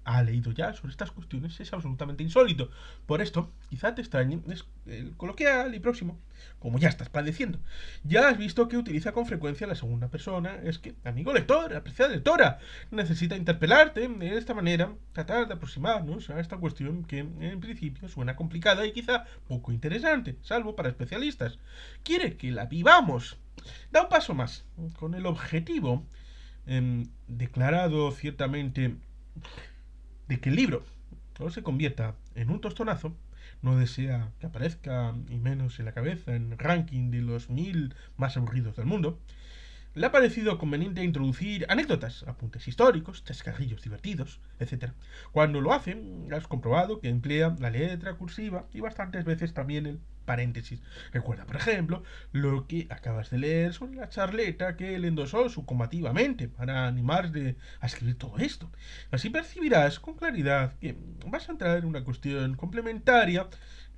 ha leído ya sobre estas cuestiones, es absolutamente insólito. Por esto, quizá te extrañe, es el coloquial y próximo, como ya estás padeciendo. Ya has visto que utiliza con frecuencia la segunda persona, es que, amigo lector, apreciada lectora, necesita interpelarte de esta manera, tratar de aproximarnos a esta cuestión que en principio suena complicada y quizá poco interesante, salvo para especialistas. Quiere que la vivamos. Da un paso más, con el objetivo declarado ciertamente de que el libro no se convierta en un tostonazo, no desea que aparezca, y menos en la cabeza, en el ranking de los 1000 más aburridos del mundo, le ha parecido conveniente introducir anécdotas, apuntes históricos, chascarrillos divertidos, etc. Cuando lo hace, has comprobado que emplea la letra cursiva y bastantes veces también el paréntesis. Recuerda, por ejemplo, lo que acabas de leer sobre la charleta que él endosó subcomativamente para animarte a escribir todo esto. Así percibirás con claridad que vas a entrar en una cuestión complementaria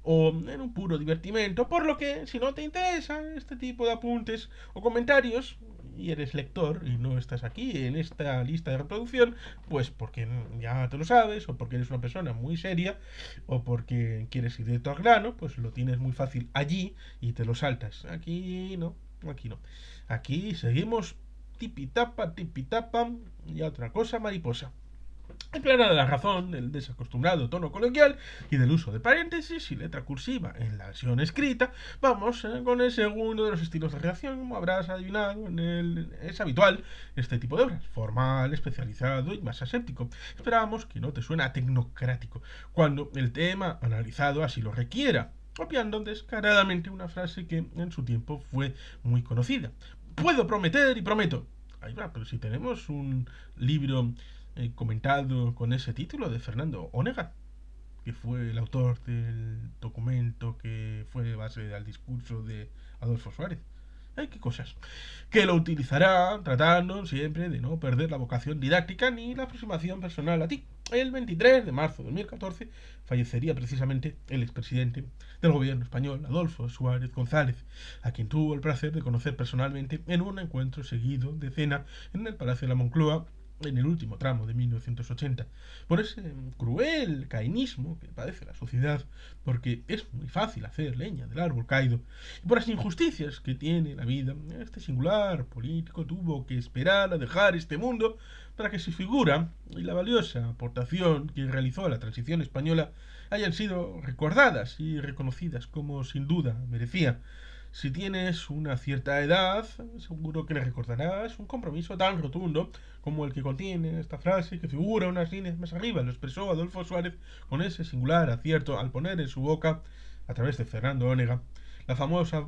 o en un puro divertimento, por lo que si no te interesa este tipo de apuntes o comentarios y eres lector y no estás aquí en esta lista de reproducción, pues porque ya te lo sabes, o porque eres una persona muy seria, o porque quieres ir directo al grano, pues lo tienes muy fácil allí y te lo saltas. Aquí no, aquí no. Aquí seguimos tipitapa, tipitapa y otra cosa mariposa. Aclarada la razón del desacostumbrado tono coloquial y del uso de paréntesis y letra cursiva en la versión escrita, vamos con el segundo de los estilos de redacción. Como habrás adivinado, es habitual este tipo de obras, formal, especializado y más aséptico. Esperamos que no te suene a tecnocrático, cuando el tema analizado así lo requiera, copiando descaradamente una frase que en su tiempo fue muy conocida. Puedo prometer y prometo. Ahí va, pero si tenemos un libro comentado con ese título de Fernando Onega, que fue el autor del documento que fue base al discurso de Adolfo Suárez. ¡Ay, qué cosas! Que lo utilizará tratando siempre de no perder la vocación didáctica ni la aproximación personal a ti. El 23 de marzo de 2014 fallecería precisamente el expresidente del gobierno español, Adolfo Suárez González, a quien tuvo el placer de conocer personalmente en un encuentro seguido de cena en el Palacio de la Moncloa en el último tramo de 1980, por ese cruel cainismo que padece la sociedad, porque es muy fácil hacer leña del árbol caído, y por las injusticias que tiene la vida, este singular político tuvo que esperar a dejar este mundo para que su figura y la valiosa aportación que realizó a la transición española hayan sido recordadas y reconocidas como sin duda merecía. Si tienes una cierta edad, seguro que le recordarás un compromiso tan rotundo como el que contiene esta frase que figura unas líneas más arriba. Lo expresó Adolfo Suárez con ese singular acierto al poner en su boca, a través de Fernando Onega, la famosa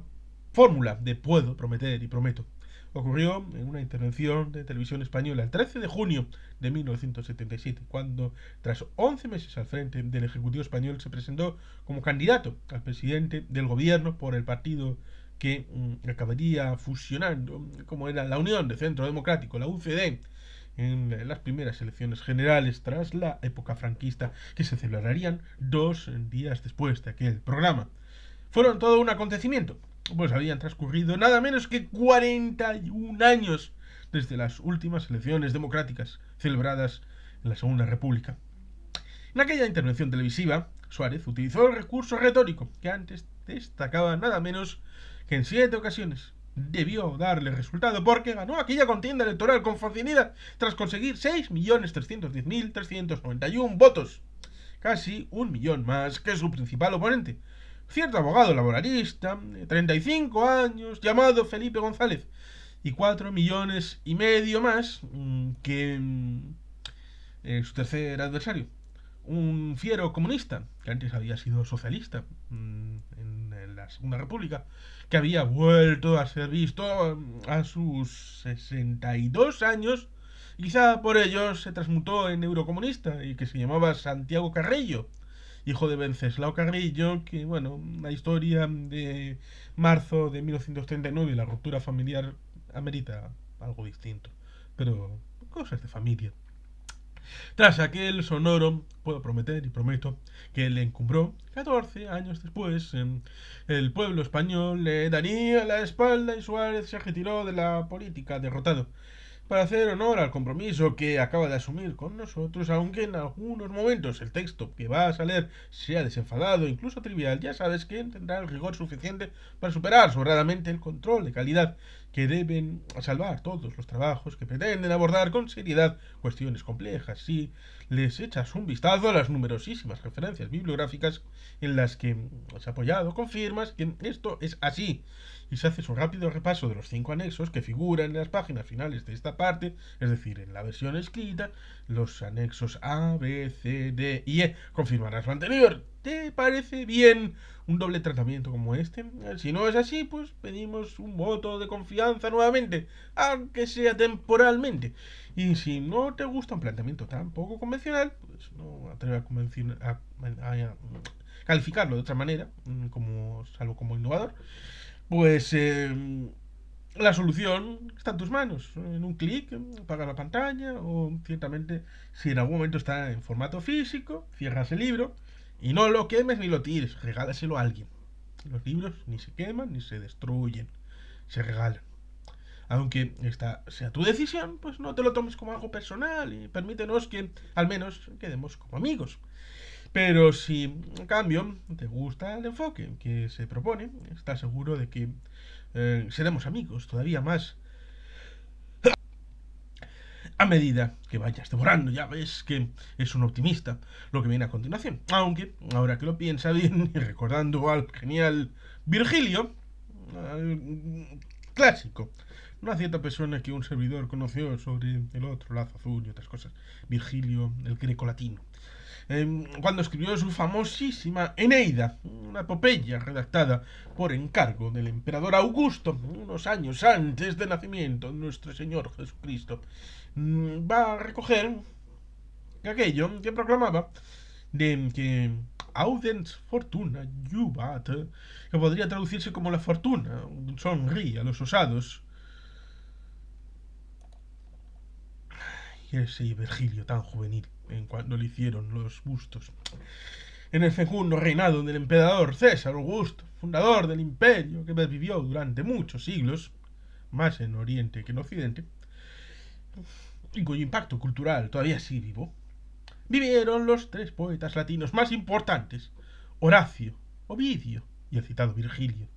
fórmula de puedo, prometer y prometo. Ocurrió en una intervención de televisión española el 13 de junio de 1977, cuando, tras 11 meses al frente del Ejecutivo español, se presentó como candidato al presidente del gobierno por el partido que acabaría fusionando, como era la Unión de Centro Democrático, la UCD, en las primeras elecciones generales tras la época franquista, que se celebrarían 2 días después de aquel programa. Fueron todo un acontecimiento, pues habían transcurrido nada menos que 41 años desde las últimas elecciones democráticas celebradas en la Segunda República. En aquella intervención televisiva, Suárez utilizó el recurso retórico que antes destacaba nada menos que en 7 ocasiones. Debió darle resultado porque ganó aquella contienda electoral con facilidad tras conseguir 6.310.391 votos, casi 1 millón más que su principal oponente, cierto abogado laboralista, de 35 años, llamado Felipe González, y 4,5 millones más que su tercer adversario, un fiero comunista, que antes había sido socialista en la Segunda República, que había vuelto a ser visto a sus 62 años, y quizá por ello se transmutó en eurocomunista, y que se llamaba Santiago Carrillo, hijo de Venceslao Carrillo, que, bueno, la historia de marzo de 1939 y la ruptura familiar amerita algo distinto, pero cosas de familia. Tras aquel sonoro, puedo prometer y prometo que le encumbró, 14 años después, el pueblo español le daría la espalda y Suárez se retiró de la política derrotado, para hacer honor al compromiso que acaba de asumir con nosotros, aunque en algunos momentos el texto que vas a leer sea desenfadado, incluso trivial, ya sabes que tendrá el rigor suficiente para superar sobradamente el control de calidad que deben salvar todos los trabajos que pretenden abordar con seriedad cuestiones complejas. Si les echas un vistazo a las numerosísimas referencias bibliográficas en las que has apoyado, confirmas que esto es así, y se hace un rápido repaso de los 5 anexos que figuran en las páginas finales de esta parte, es decir, en la versión escrita, los anexos A, B, C, D y E, confirmarás lo anterior. ¿Te parece bien un doble tratamiento como este? Si no es así, pues pedimos un voto de confianza nuevamente, aunque sea temporalmente. Y si no te gusta un planteamiento tan poco convencional, pues no atreve a calificarlo de otra manera, como salvo como innovador, pues la solución está en tus manos. En un clic, apagas la pantalla o ciertamente, si en algún momento está en formato físico, cierras el libro y no lo quemes ni lo tires, regálaselo a alguien. Los libros ni se queman ni se destruyen, se regalan. Aunque esta sea tu decisión, pues no te lo tomes como algo personal y permítenos que al menos quedemos como amigos. Pero si, en cambio, te gusta el enfoque que se propone, estás seguro de que seremos amigos todavía más a medida que vayas devorando. Ya ves que es un optimista lo que viene a continuación. Aunque, ahora que lo piensa bien, y recordando al genial Virgilio, al clásico, una cierta persona que un servidor conoció sobre el otro lazo azul y otras cosas, Virgilio, el grecolatino, cuando escribió su famosísima Eneida, una epopeya redactada por encargo del emperador Augusto, unos años antes del nacimiento de nuestro Señor Jesucristo, va a recoger aquello que proclamaba de que Audens Fortuna Juvat, que podría traducirse como la fortuna sonríe a los osados. Y ese Virgilio tan juvenil en cuando le hicieron los bustos. En el fecundo reinado del emperador César Augusto, fundador del imperio que vivió durante muchos siglos, más en Oriente que en Occidente, y cuyo impacto cultural todavía sigue vivo, vivieron los 3 poetas latinos más importantes, Horacio, Ovidio y el citado Virgilio.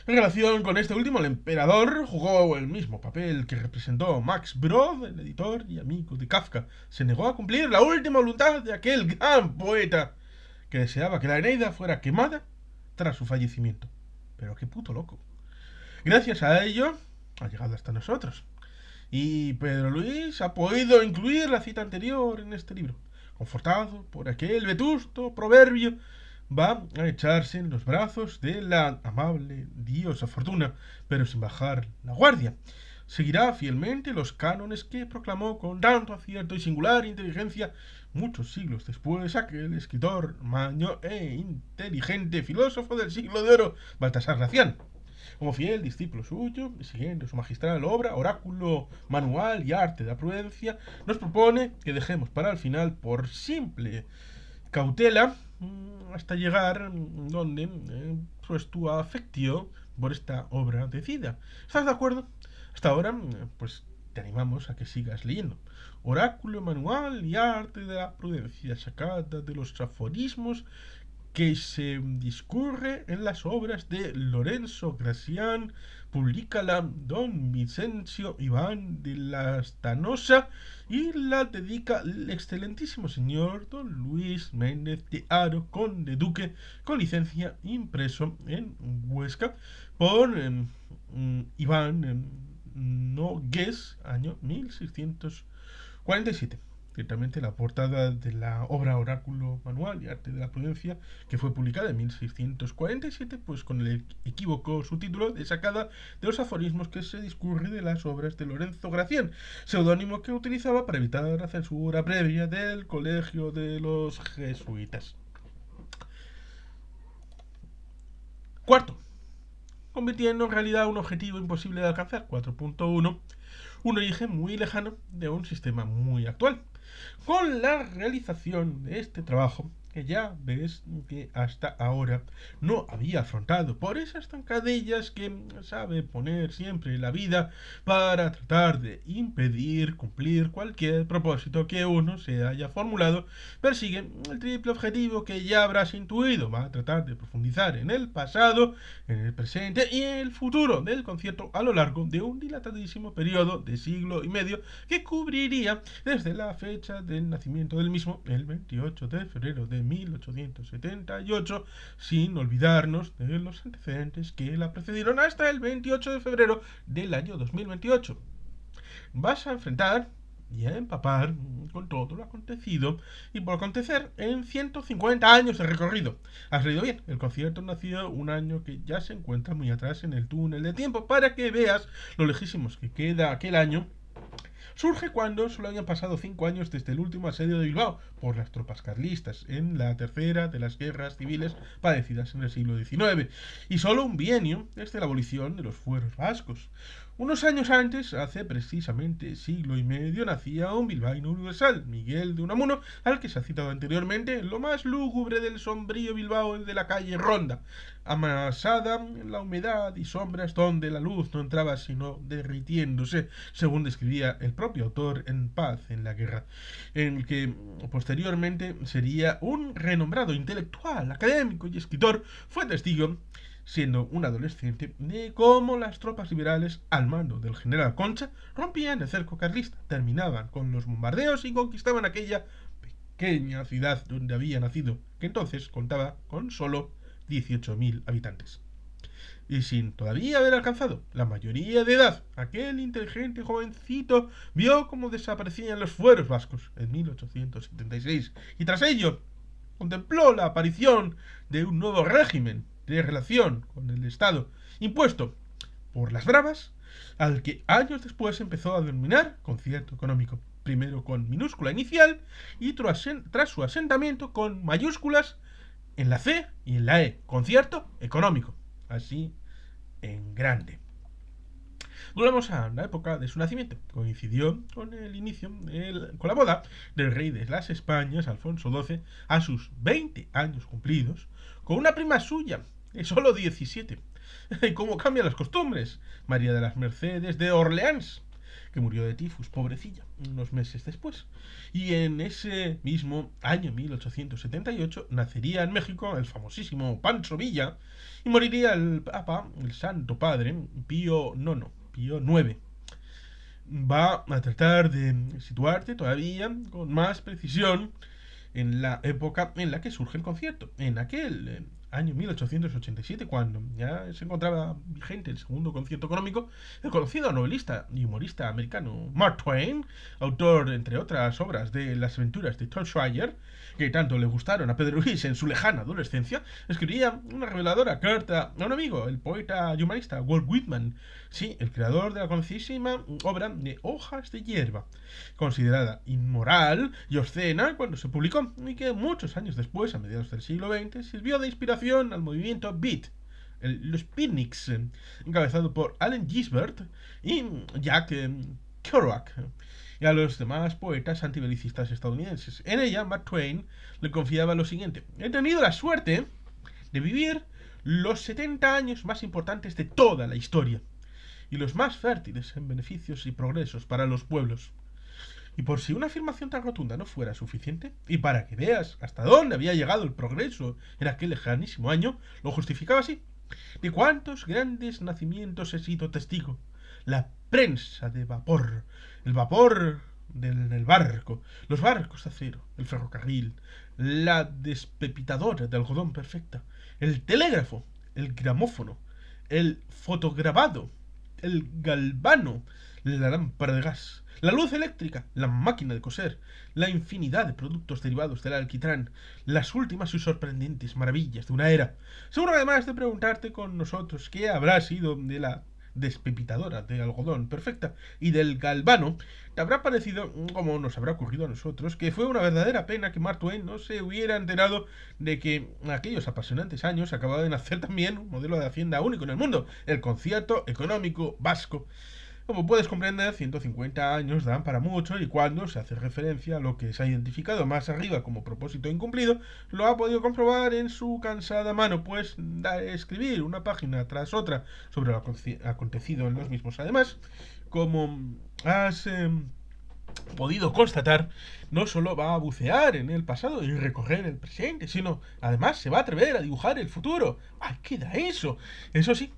En relación con este último, el emperador jugó el mismo papel que representó Max Brod, el editor y amigo de Kafka. Se negó a cumplir la última voluntad de aquel gran poeta que deseaba que la Eneida fuera quemada tras su fallecimiento. pero qué puto loco. Gracias a ello, ha llegado hasta nosotros. Y Pedro Luis ha podido incluir la cita anterior en este libro. Confortado por aquel vetusto proverbio, va a echarse en los brazos de la amable diosa Fortuna, pero sin bajar la guardia. Seguirá fielmente los cánones que proclamó con tanto acierto y singular inteligencia muchos siglos después aquel escritor maño e inteligente filósofo del siglo de oro, Baltasar Gracián. Como fiel discípulo suyo, siguiendo su magistral obra, Oráculo, Manual y Arte de la Prudencia, nos propone que dejemos para el final, por simple cautela, hasta llegar donde pues tu afectio por esta obra decida. ¿Estás de acuerdo? Hasta ahora, pues te animamos a que sigas leyendo. Oráculo, Manual y Arte de la Prudencia, sacada de los aforismos que se discurre en las obras de Lorenzo Gracián, la don Vicencio Iván de la Stanosa y la dedica el excelentísimo señor don Luis Méndez de Haro, conde duque, con licencia, impreso en Huesca por Iván Nogués, año 1647. Ciertamente la portada de la obra Oráculo, Manual y Arte de la Prudencia, que fue publicada en 1647, pues con el equívoco subtítulo de sacada de los aforismos que se discurre de las obras de Lorenzo Gracián, seudónimo que utilizaba para evitar la censura previa del Colegio de los Jesuitas. Cuarto, convirtiendo en realidad un objetivo imposible de alcanzar, 4.1, un origen muy lejano de un sistema muy actual. Con la realización de este trabajo, que ya ves que hasta ahora no había afrontado por esas zancadillas que sabe poner siempre la vida para tratar de impedir cumplir cualquier propósito que uno se haya formulado, persigue el triple objetivo que ya habrás intuido. Va a tratar de profundizar en el pasado, en el presente y en el futuro del concierto a lo largo de un dilatadísimo periodo de siglo y medio que cubriría desde la fecha del nacimiento del mismo, el 28 de febrero de 1878, sin olvidarnos de los antecedentes que la precedieron hasta el 28 de febrero del año 2028. Vas a enfrentar y a empapar con todo lo acontecido y por acontecer en 150 años de recorrido. Has leído bien, el concierto nació un año que ya se encuentra muy atrás en el túnel de tiempo, para que veas lo lejísimos que queda aquel año. Surge cuando solo habían pasado 5 años desde el último asedio de Bilbao por las tropas carlistas, en la tercera de las guerras civiles padecidas en el siglo XIX, y solo un bienio desde la abolición de los fueros vascos. Unos años antes, hace precisamente siglo y medio, nacía un bilbaíno universal, Miguel de Unamuno, al que se ha citado anteriormente en lo más lúgubre del sombrío Bilbao de la calle Ronda, amasada en la humedad y sombras donde la luz no entraba sino derritiéndose, según describía el propio autor en Paz en la Guerra, en el que posteriormente sería un renombrado intelectual, académico y escritor. Fue testigo, siendo un adolescente, de cómo las tropas liberales, al mando del general Concha, rompían el cerco carlista, terminaban con los bombardeos y conquistaban aquella pequeña ciudad donde había nacido, que entonces contaba con solo 18.000 habitantes. Y sin todavía haber alcanzado la mayoría de edad, aquel inteligente jovencito vio cómo desaparecían los fueros vascos en 1876, y tras ello contempló la aparición de un nuevo régimen de relación con el Estado, impuesto por las bravas, al que años después empezó a denominar concierto económico, primero con minúscula inicial y tras su asentamiento con mayúsculas en la C y en la E, concierto económico, así en grande. Volvemos a la época de su nacimiento. Coincidió con el inicio, con la boda del rey de las Españas, Alfonso XII, a sus 20 años cumplidos, con una prima suya, de solo 17. ¿Y cómo cambian las costumbres? María de las Mercedes de Orleans, que murió de tifus, pobrecilla, unos meses después. Y en ese mismo año 1878 nacería en México el famosísimo Pancho Villa, y moriría el Papa, el Santo Padre, Pío IX. Va a tratar de situarte todavía con más precisión en la época en la que surge el concierto, en aquel año 1887, cuando ya se encontraba vigente el segundo concierto económico, el conocido novelista y humorista americano Mark Twain, autor, entre otras obras, de Las aventuras de Tom Sawyer, que tanto le gustaron a Pedro Luis en su lejana adolescencia, escribía una reveladora carta a un amigo, el poeta y humanista Walt Whitman, sí, el creador de la conocidísima obra de Hojas de hierba, considerada inmoral y obscena cuando se publicó, y que muchos años después, a mediados del siglo XX, sirvió de inspiración al movimiento Beat, los Beatniks, encabezado por Allen Ginsberg y Jack Kerouac, y a los demás poetas antibelicistas estadounidenses. En ella, Mark Twain le confiaba lo siguiente: he tenido la suerte de vivir los 70 años más importantes de toda la historia, y los más fértiles en beneficios y progresos para los pueblos. Y por si una afirmación tan rotunda no fuera suficiente, y para que veas hasta dónde había llegado el progreso en aquel lejanísimo año, lo justificaba así: de cuántos grandes nacimientos he sido testigo. La prensa de vapor, el vapor del barco, los barcos de acero, el ferrocarril, la despepitadora de algodón perfecta, el telégrafo, el gramófono, el fotograbado, el galvano, la lámpara de gas, la luz eléctrica, la máquina de coser, la infinidad de productos derivados del alquitrán, las últimas y sorprendentes maravillas de una era. Seguro, además de preguntarte con nosotros qué habrá sido de la despepitadora de algodón perfecta y del galvano, te habrá parecido, como nos habrá ocurrido a nosotros, que fue una verdadera pena que Mark Twain no se hubiera enterado de que en aquellos apasionantes años acababa de nacer también un modelo de hacienda único en el mundo, el concierto económico vasco. Como puedes comprender, 150 años dan para mucho, y cuando se hace referencia a lo que se ha identificado más arriba como propósito incumplido, lo ha podido comprobar en su cansada mano, pues escribir una página tras otra sobre lo acontecido en los mismos. Además, como has podido constatar, no solo va a bucear en el pasado y recorrer el presente, sino además se va a atrever a dibujar el futuro. ¡Ay, qué da eso! Eso sí,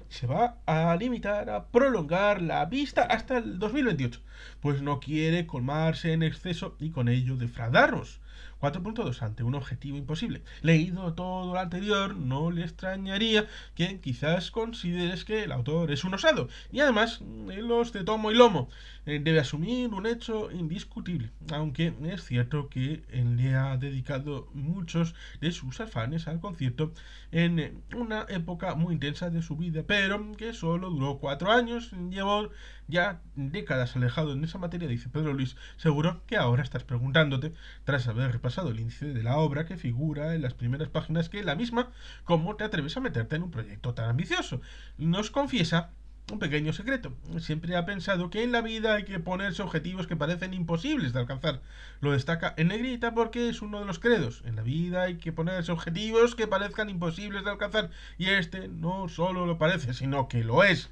se va a limitar a prolongar la vista hasta el 2028, pues no quiere colmarse en exceso y con ello defraudarnos. 4.2. Ante un objetivo imposible. Leído todo lo anterior, no le extrañaría que quizás consideres que el autor es un osado, y además, en los de tomo y lomo, debe asumir un hecho indiscutible, aunque es cierto que él le ha dedicado muchos de sus afanes al concierto en una época muy intensa de su vida, pero que solo duró 4 años. Llevó ya décadas alejado en esa materia, dice Pedro Luis. Seguro que ahora estás preguntándote, tras haber repasado el índice de la obra que figura en las primeras páginas, que la misma, ¿cómo te atreves a meterte en un proyecto tan ambicioso? Nos confiesa un pequeño secreto: siempre ha pensado que en la vida hay que ponerse objetivos que parecen imposibles de alcanzar. Lo destaca en negrita porque es uno de los credos: en la vida hay que ponerse objetivos que parezcan imposibles de alcanzar, y este no solo lo parece, sino que lo es.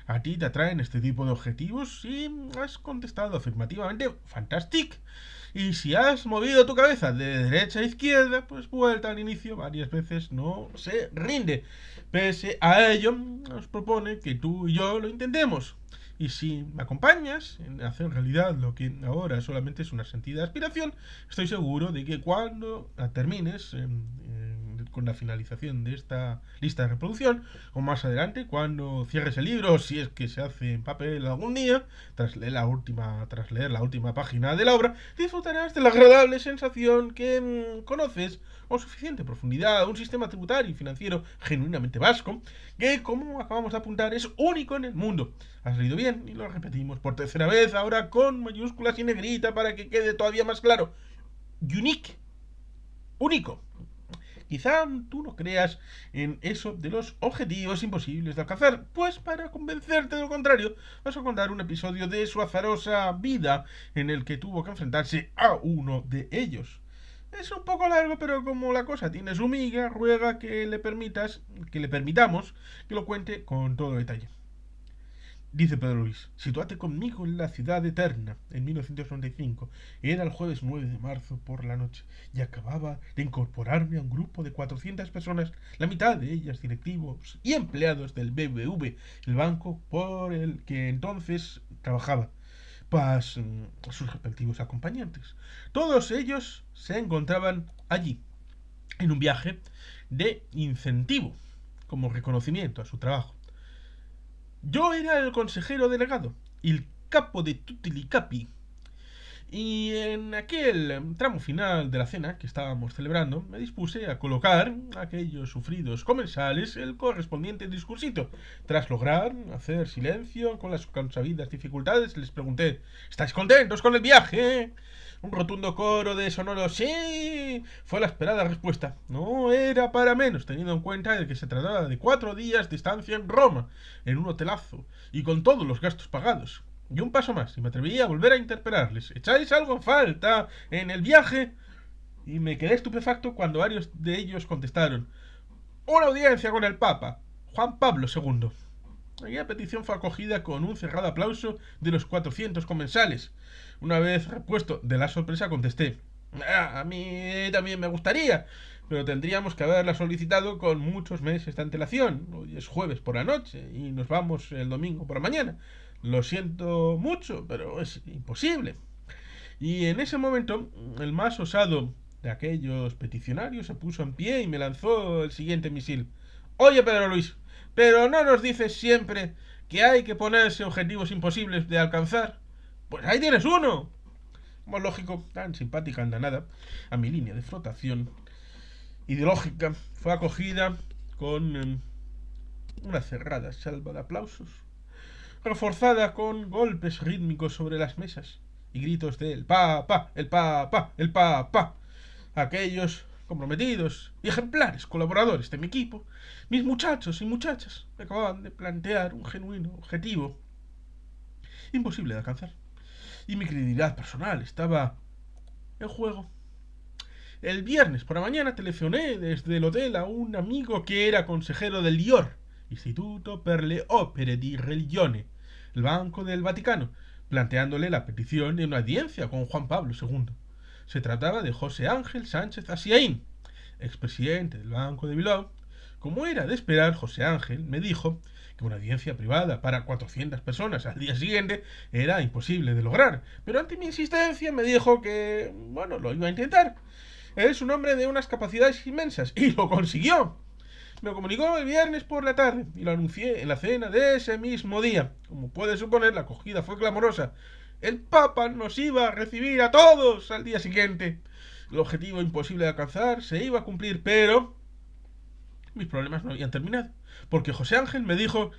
¿A ti te atraen este tipo de objetivos? Si has contestado afirmativamente, fantastic. Y si has movido tu cabeza de derecha a izquierda, pues vuelta al inicio varias veces, no se rinde. Pese a ello, nos propone que tú y yo lo intentemos. Y si me acompañas en hacer realidad lo que ahora solamente es una sentida aspiración, estoy seguro de que cuando termines con la finalización de esta lista de reproducción, o más adelante, cuando cierres el libro, si es que se hace en papel algún día, tras leer la última página de la obra, disfrutarás de la agradable sensación que conoces con suficiente profundidad un sistema tributario y financiero genuinamente vasco, que, como acabamos de apuntar, es único en el mundo. Has leído bien, y lo repetimos por tercera vez, ahora con mayúsculas y negrita para que quede todavía más claro: unique, único. Quizá tú no creas en eso de los objetivos imposibles de alcanzar, pues para convencerte de lo contrario, vas a contar un episodio de su azarosa vida en el que tuvo que enfrentarse a uno de ellos. Es un poco largo, pero como la cosa tiene su miga, ruega que le permitamos que lo cuente con todo detalle. Dice Pedro Luis: Sitúate conmigo en la ciudad eterna, en 1995. Era el jueves 9 de marzo por la noche, y acababa de incorporarme a un grupo de 400 personas, la mitad de ellas directivos y empleados del BBV, el banco por el que entonces trabajaba, pues sus respectivos acompañantes. Todos ellos se encontraban allí, en un viaje de incentivo, como reconocimiento a su trabajo. Yo era el consejero delegado, el capo de tutti li capi, y en aquel tramo final de la cena que estábamos celebrando, me dispuse a colocar a aquellos sufridos comensales el correspondiente discursito. Tras lograr hacer silencio con las consabidas dificultades, les pregunté: ¿estáis contentos con el viaje? Un rotundo coro de sonoros sí fue la esperada respuesta. No era para menos, teniendo en cuenta de que se trataba de 4 días de estancia en Roma, en un hotelazo, y con todos los gastos pagados. Y un paso más, y me atreví a volver a interpelarles: ¿echáis algo en falta en el viaje? Y me quedé estupefacto cuando varios de ellos contestaron: una audiencia con el Papa, Juan Pablo II. Aquella petición fue acogida con un cerrado aplauso de los 400 comensales. Una vez repuesto de la sorpresa, contesté: a mí también me gustaría, pero tendríamos que haberla solicitado con muchos meses de antelación. Hoy es jueves por la noche y nos vamos el domingo por la mañana. Lo siento mucho, pero es imposible. Y en ese momento, el más osado de aquellos peticionarios se puso en pie y me lanzó el siguiente misil: oye, Pedro Luis, pero no nos dices siempre que hay que ponerse objetivos imposibles de alcanzar. Pues ahí tienes uno. Como lógico, tan simpática andanada, a mi línea de flotación ideológica fue acogida con una cerrada salva de aplausos, reforzada con golpes rítmicos sobre las mesas y gritos de el Papa, el Papa, el Papa. Aquellos comprometidos y ejemplares colaboradores de mi equipo, mis muchachos y muchachas, me acababan de plantear un genuino objetivo imposible de alcanzar. Y mi credibilidad personal estaba en juego. El viernes por la mañana telefoné desde el hotel a un amigo que era consejero del IOR, Instituto per le Opere di Religione, el Banco del Vaticano, planteándole la petición de una audiencia con Juan Pablo II. Se trataba de José Ángel Sánchez Asiaín, expresidente del Banco de Bilbao. Como era de esperar, José Ángel me dijo que una audiencia privada para 400 personas al día siguiente era imposible de lograr, pero ante mi insistencia me dijo que, bueno, lo iba a intentar. Es un hombre de unas capacidades inmensas y lo consiguió. Me lo comunicó el viernes por la tarde y lo anuncié en la cena de ese mismo día. Como puedes suponer, la acogida fue clamorosa. El Papa nos iba a recibir a todos al día siguiente. El objetivo imposible de alcanzar se iba a cumplir, pero mis problemas no habían terminado, porque José Ángel me dijo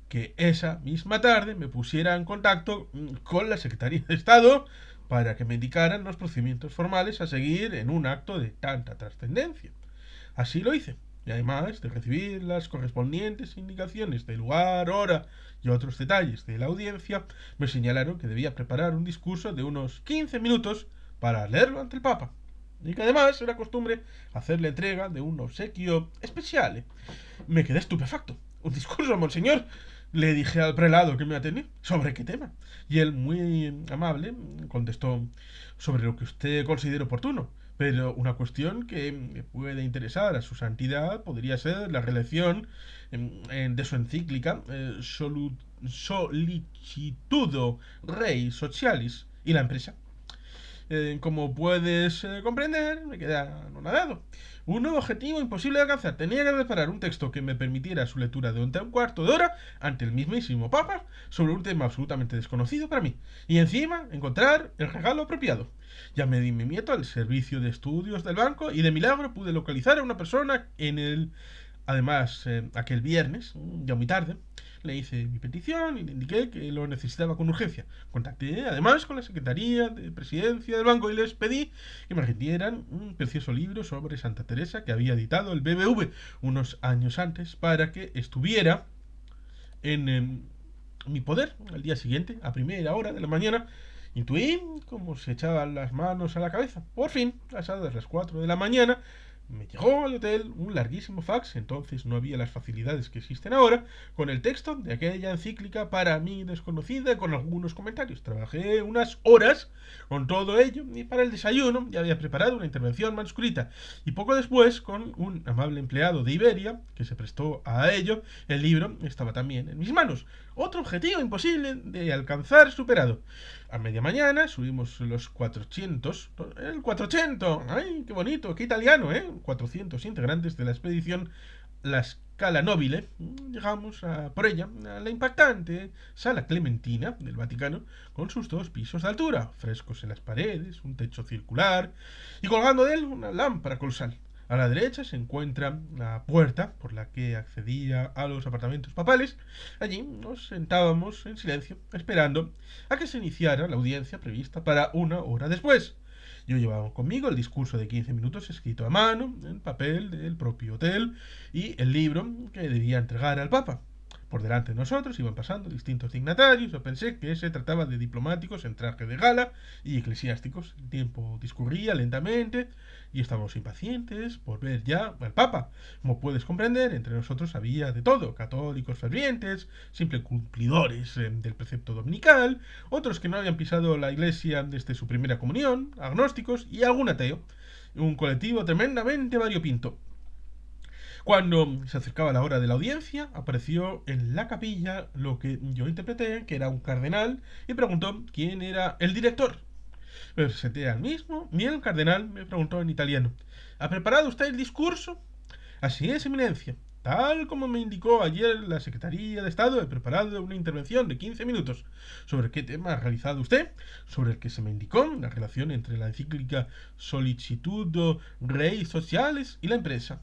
que esa misma tarde me pusiera en contacto con la Secretaría de Estado para que me indicaran los procedimientos formales a seguir en un acto de tanta trascendencia. Así lo hice, y además de recibir las correspondientes indicaciones de lugar, hora y otros detalles de la audiencia, me señalaron que debía preparar un discurso de unos 15 minutos para leerlo ante el Papa, y que además era costumbre hacerle entrega de un obsequio especial. Me quedé estupefacto. ¿Un discurso, monseñor? Le dije al prelado que me atendía: ¿sobre qué tema? Y él, muy amable, contestó: sobre lo que usted considere oportuno. Pero una cuestión que puede interesar a su santidad podría ser la reelección de su encíclica Solicitudo Rei Socialis y la empresa. Como puedes comprender, me quedé anonadado. Un nuevo objetivo imposible de alcanzar. Tenía que preparar un texto que me permitiera su lectura durante un cuarto de hora ante el mismísimo Papa sobre un tema absolutamente desconocido para mí. Y encima encontrar el regalo apropiado. Ya me di mi nieto al servicio de estudios del banco y de milagro pude localizar a una persona en el... Además, aquel viernes, ya muy tarde, le hice mi petición y le indiqué que lo necesitaba con urgencia. Contacté además con la Secretaría de Presidencia del Banco y les pedí que me rendieran un precioso libro sobre Santa Teresa que había editado el BBV unos años antes para que estuviera en mi poder al día siguiente, a primera hora de la mañana. Intuí cómo se echaban las manos a la cabeza. Por fin, pasadas las 4 de la mañana, me llegó al hotel un larguísimo fax, entonces no había las facilidades que existen ahora, con el texto de aquella encíclica para mí desconocida, con algunos comentarios. Trabajé unas horas Con todo ello, y para el desayuno ya había preparado una intervención manuscrita, y poco después, con un amable empleado de Iberia, que se prestó a ello, el libro estaba también en mis manos. Otro objetivo imposible de alcanzar superado. A media mañana subimos los 400, el 400, ¡ay, qué bonito, qué italiano, 400 integrantes de la expedición La Scala Nobile. Llegamos por ella a la impactante Sala Clementina del Vaticano, con sus 2 pisos de altura, frescos en las paredes, un techo circular y colgando de él una lámpara colosal. A la derecha se encuentra la puerta por la que accedía a los apartamentos papales. Allí nos sentábamos en silencio, esperando a que se iniciara la audiencia prevista para 1 hora después. Yo llevaba conmigo el discurso de 15 minutos escrito a mano, en papel del propio hotel, y el libro que debía entregar al Papa. Por delante de nosotros iban pasando distintos dignatarios. Yo pensé que se trataba de diplomáticos en traje de gala y eclesiásticos. El tiempo discurría lentamente y estábamos impacientes por ver ya al Papa. Como puedes comprender, entre nosotros había de todo: católicos fervientes, simples cumplidores del precepto dominical, otros que no habían pisado la iglesia desde su primera comunión, agnósticos y algún ateo. Un colectivo tremendamente variopinto. Cuando se acercaba la hora de la audiencia, apareció en la capilla lo que yo interpreté que era un cardenal y preguntó quién era el director. Me presenté al mismo y el cardenal me preguntó en italiano: ¿ha preparado usted el discurso? Así es, eminencia. Tal como me indicó ayer la Secretaría de Estado, he preparado una intervención de 15 minutos. ¿Sobre qué tema ha realizado usted? Sobre el que se me indicó, la relación entre la encíclica Solicitudo Rei Sociales y la empresa.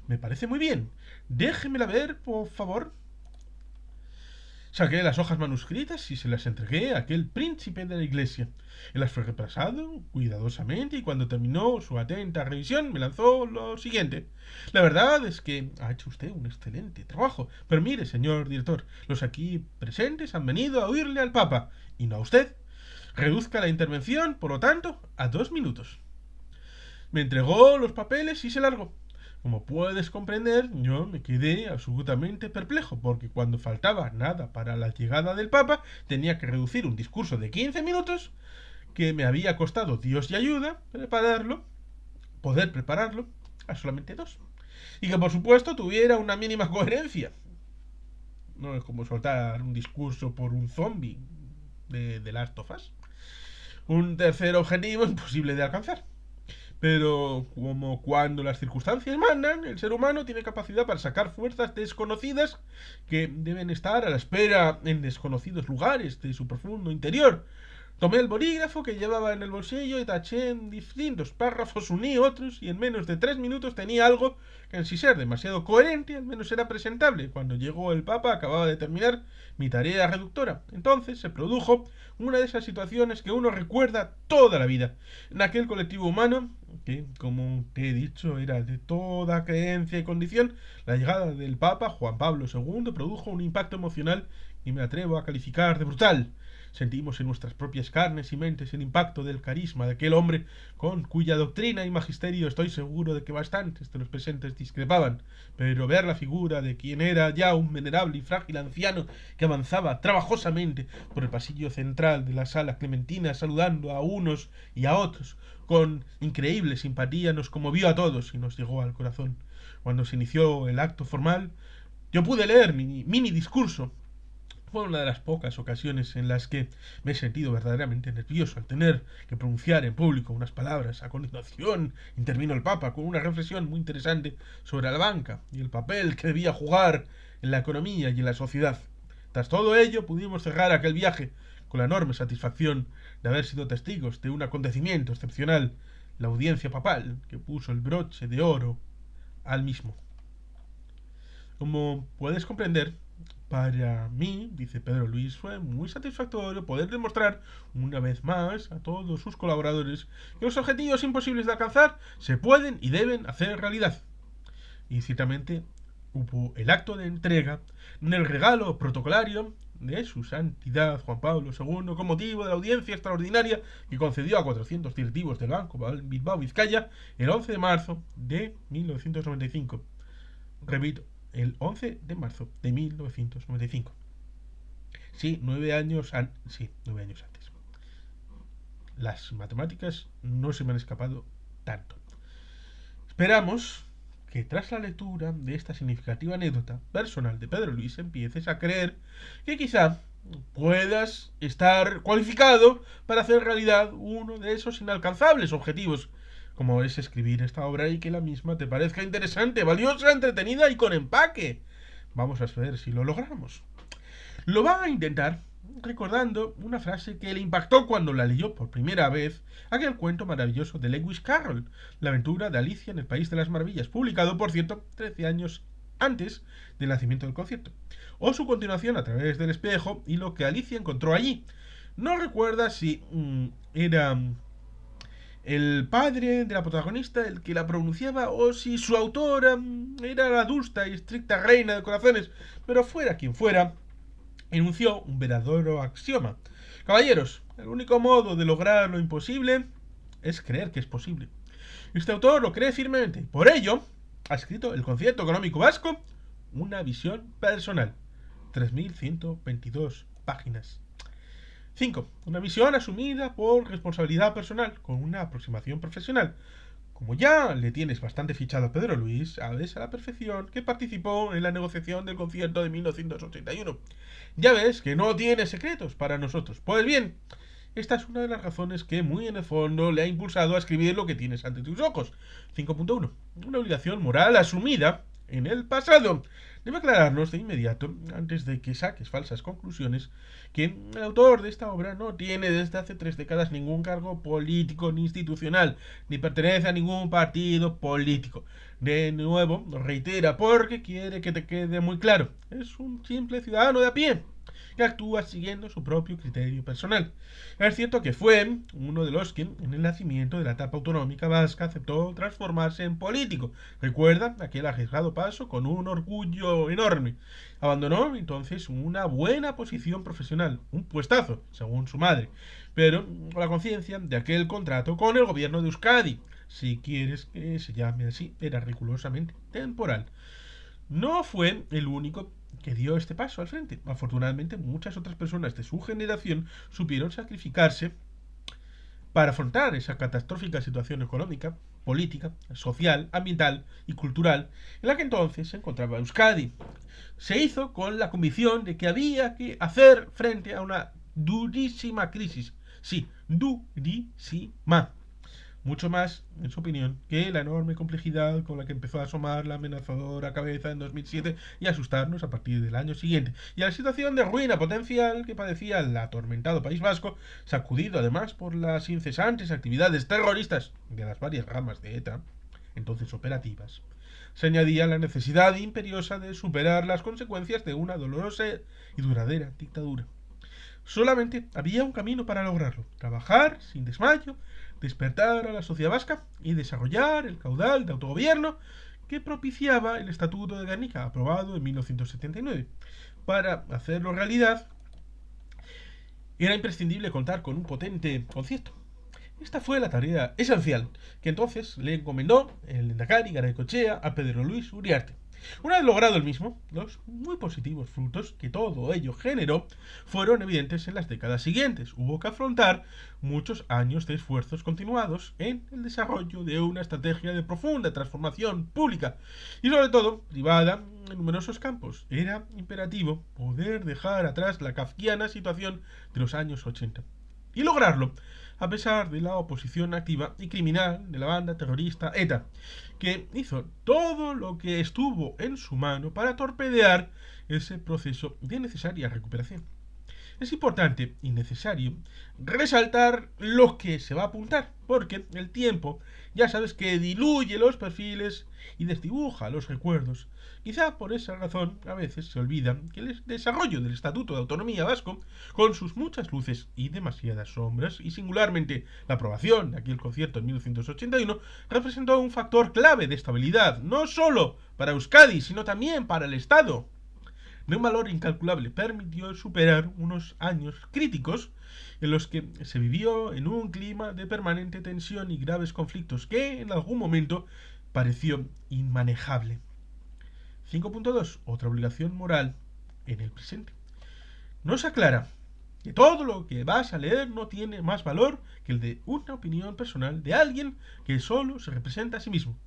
Me parece muy bien. Déjemela ver, por favor. Saqué las hojas manuscritas y se las entregué a aquel príncipe de la iglesia. Él las fue repasado cuidadosamente y cuando terminó su atenta revisión me lanzó lo siguiente: la verdad es que ha hecho usted un excelente trabajo, pero mire, señor director, los aquí presentes han venido a oírle al Papa y no a usted. Reduzca la intervención, por lo tanto, a 2 minutos. Me entregó los papeles y se largó. Como puedes comprender, yo me quedé absolutamente perplejo, porque cuando faltaba nada para la llegada del Papa, tenía que reducir un discurso de 15 minutos, que me había costado Dios y ayuda poder prepararlo, a solamente 2. Y que por supuesto tuviera una mínima coherencia. No es como soltar un discurso por un zombie de Last of Us. Un tercer objetivo imposible de alcanzar. Pero como cuando las circunstancias mandan, el ser humano tiene capacidad para sacar fuerzas desconocidas que deben estar a la espera en desconocidos lugares de su profundo interior. Tomé el bolígrafo que llevaba en el bolsillo y taché en distintos párrafos, uní otros y en menos de 3 minutos tenía algo que, sin ser demasiado coherente, al menos era presentable. Cuando llegó el Papa acababa de terminar mi tarea reductora. Entonces se produjo una de esas situaciones que uno recuerda toda la vida. En aquel colectivo humano, que, como te he dicho, era de toda creencia y condición, la llegada del Papa Juan Pablo II produjo un impacto emocional y me atrevo a calificar de brutal. Sentimos en nuestras propias carnes y mentes el impacto del carisma de aquel hombre, con cuya doctrina y magisterio estoy seguro de que bastantes de los presentes discrepaban. Pero ver la figura de quien era ya un venerable y frágil anciano que avanzaba trabajosamente por el pasillo central de la sala clementina, saludando a unos y a otros con increíble simpatía, nos conmovió a todos y nos llegó al corazón. Cuando se inició el acto formal, yo pude leer mi mini discurso. Fue una de las pocas ocasiones en las que me he sentido verdaderamente nervioso al tener que pronunciar en público unas palabras. A continuación intervino el Papa con una reflexión muy interesante sobre la banca y el papel que debía jugar en la economía y en la sociedad. Tras todo ello pudimos cerrar aquel viaje con la enorme satisfacción de haber sido testigos de un acontecimiento excepcional, la audiencia papal, que puso el broche de oro al mismo. Como puedes comprender, para mí, dice Pedro Luis, fue muy satisfactorio poder demostrar una vez más a todos sus colaboradores que los objetivos imposibles de alcanzar se pueden y deben hacer realidad. Y ciertamente hubo el acto de entrega del regalo protocolario de su santidad Juan Pablo II con motivo de la audiencia extraordinaria que concedió a 400 directivos del Banco Bilbao Vizcaya el 11 de marzo de 1995. Repito, el 11 de marzo de 1995. Sí, 9 años antes. las matemáticas no se me han escapado tanto. Esperamos que tras la lectura de esta significativa anécdota personal de Pedro Luis empieces a creer que quizá puedas estar cualificado para hacer realidad uno de esos inalcanzables objetivos, como es escribir esta obra y que la misma te parezca interesante, valiosa, entretenida y con empaque. Vamos a ver si lo logramos. Lo va a intentar recordando una frase que le impactó cuando la leyó por primera vez, aquel cuento maravilloso de Lewis Carroll, La aventura de Alicia en el País de las Maravillas, publicado, por cierto, 13 años antes del nacimiento del concierto, o su continuación A través del espejo y lo que Alicia encontró allí. No recuerda si era el padre de la protagonista el que la pronunciaba o si su autora era la adusta y estricta reina de corazones, pero fuera quien fuera, enunció un verdadero axioma. Caballeros, el único modo de lograr lo imposible es creer que es posible. Este autor lo cree firmemente. Por ello, ha escrito El Concierto Económico Vasco, una visión personal. 3122 páginas. 5. Una visión asumida por responsabilidad personal, con una aproximación profesional. Como ya le tienes bastante fichado a Pedro Luis, sabes a la perfección que participó en la negociación del concierto de 1981. Ya ves que no tiene secretos para nosotros. Pues bien, esta es una de las razones que muy en el fondo le ha impulsado a escribir lo que tienes ante tus ojos. 5.1. Una obligación moral asumida en el pasado. Debe aclararnos de inmediato, antes de que saques falsas conclusiones, que el autor de esta obra no tiene desde hace 3 décadas ningún cargo político ni institucional, ni pertenece a ningún partido político. De nuevo, reitera, porque quiere que te quede muy claro, es un simple ciudadano de a pie, que actúa siguiendo su propio criterio personal. Es cierto que fue uno de los que, en el nacimiento de la etapa autonómica vasca, aceptó transformarse en político. Recuerda aquel arriesgado paso con un orgullo enorme. Abandonó entonces una buena posición profesional, un puestazo, según su madre, pero con la conciencia de aquel contrato con el gobierno de Euskadi, si quieres que se llame así, era rigurosamente temporal. No fue el único que dio este paso al frente. Afortunadamente, muchas otras personas de su generación supieron sacrificarse para afrontar esa catastrófica situación económica, política, social, ambiental y cultural en la que entonces se encontraba Euskadi. Se hizo con la convicción de que había que hacer frente a una durísima crisis. Sí, durísima. Mucho más, en su opinión, que la enorme complejidad con la que empezó a asomar la amenazadora cabeza en 2007 y asustarnos a partir del año siguiente, y a la situación de ruina potencial que padecía el atormentado País Vasco, sacudido además por las incesantes actividades terroristas de las varias ramas de ETA, entonces operativas. Se añadía la necesidad imperiosa de superar las consecuencias de una dolorosa y duradera dictadura. Solamente había un camino para lograrlo: trabajar sin desmayo, despertar a la sociedad vasca y desarrollar el caudal de autogobierno que propiciaba el Estatuto de Gernika, aprobado en 1979. Para hacerlo realidad, era imprescindible contar con un potente concierto. Esta fue la tarea esencial que entonces le encomendó el Lehendakari Garaikoetxea a Pedro Luis Uriarte. Una vez logrado el mismo, los muy positivos frutos que todo ello generó fueron evidentes en las décadas siguientes. Hubo que afrontar muchos años de esfuerzos continuados en el desarrollo de una estrategia de profunda transformación pública y sobre todo privada en numerosos campos. Era imperativo poder dejar atrás la kafkiana situación de los años 80 y lograrlo a pesar de la oposición activa y criminal de la banda terrorista ETA, que hizo todo lo que estuvo en su mano para torpedear ese proceso de necesaria recuperación. Es importante y necesario resaltar lo que se va a apuntar, porque el tiempo, ya sabes que diluye los perfiles y desdibuja los recuerdos. Quizá por esa razón a veces se olvida que el desarrollo del Estatuto de Autonomía Vasco, con sus muchas luces y demasiadas sombras, y singularmente la aprobación de aquel concierto en 1981, representó un factor clave de estabilidad, no solo para Euskadi, sino también para el Estado. De un valor incalculable, permitió superar unos años críticos en los que se vivió en un clima de permanente tensión y graves conflictos que en algún momento pareció inmanejable. 5.2. Otra obligación moral en el presente. Nos aclara que todo lo que vas a leer no tiene más valor que el de una opinión personal de alguien que solo se representa a sí mismo,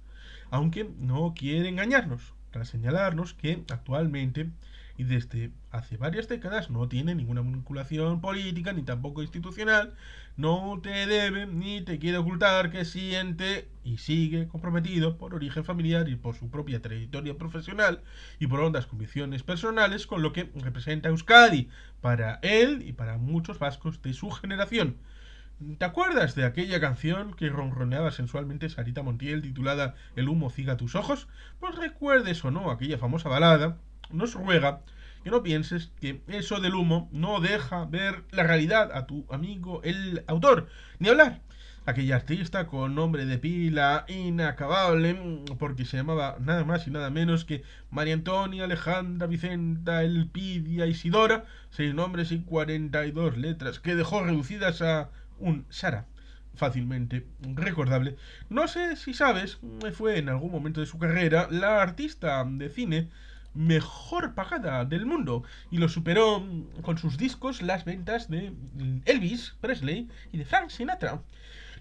aunque no quiere engañarnos, para señalarnos que actualmente y desde hace varias décadas no tiene ninguna vinculación política ni tampoco institucional, no te debe ni te quiere ocultar que siente y sigue comprometido por origen familiar y por su propia trayectoria profesional y por hondas convicciones personales con lo que representa Euskadi para él y para muchos vascos de su generación. ¿Te acuerdas de aquella canción que ronroneaba sensualmente Sarita Montiel titulada El humo ciega tus ojos? Pues recuerdes o no aquella famosa balada, nos ruega que no pienses que eso del humo no deja ver la realidad a tu amigo el autor, ni hablar. Aquella artista con nombre de pila inacabable, porque se llamaba nada más y nada menos que María Antonia Alejandra Vicenta Elpidia Isidora, 6 nombres y 42 letras, que dejó reducidas a un Sara fácilmente recordable. No sé si sabes, fue en algún momento de su carrera la artista de cine mejor pagada del mundo y lo superó con sus discos las ventas de Elvis Presley y de Frank Sinatra.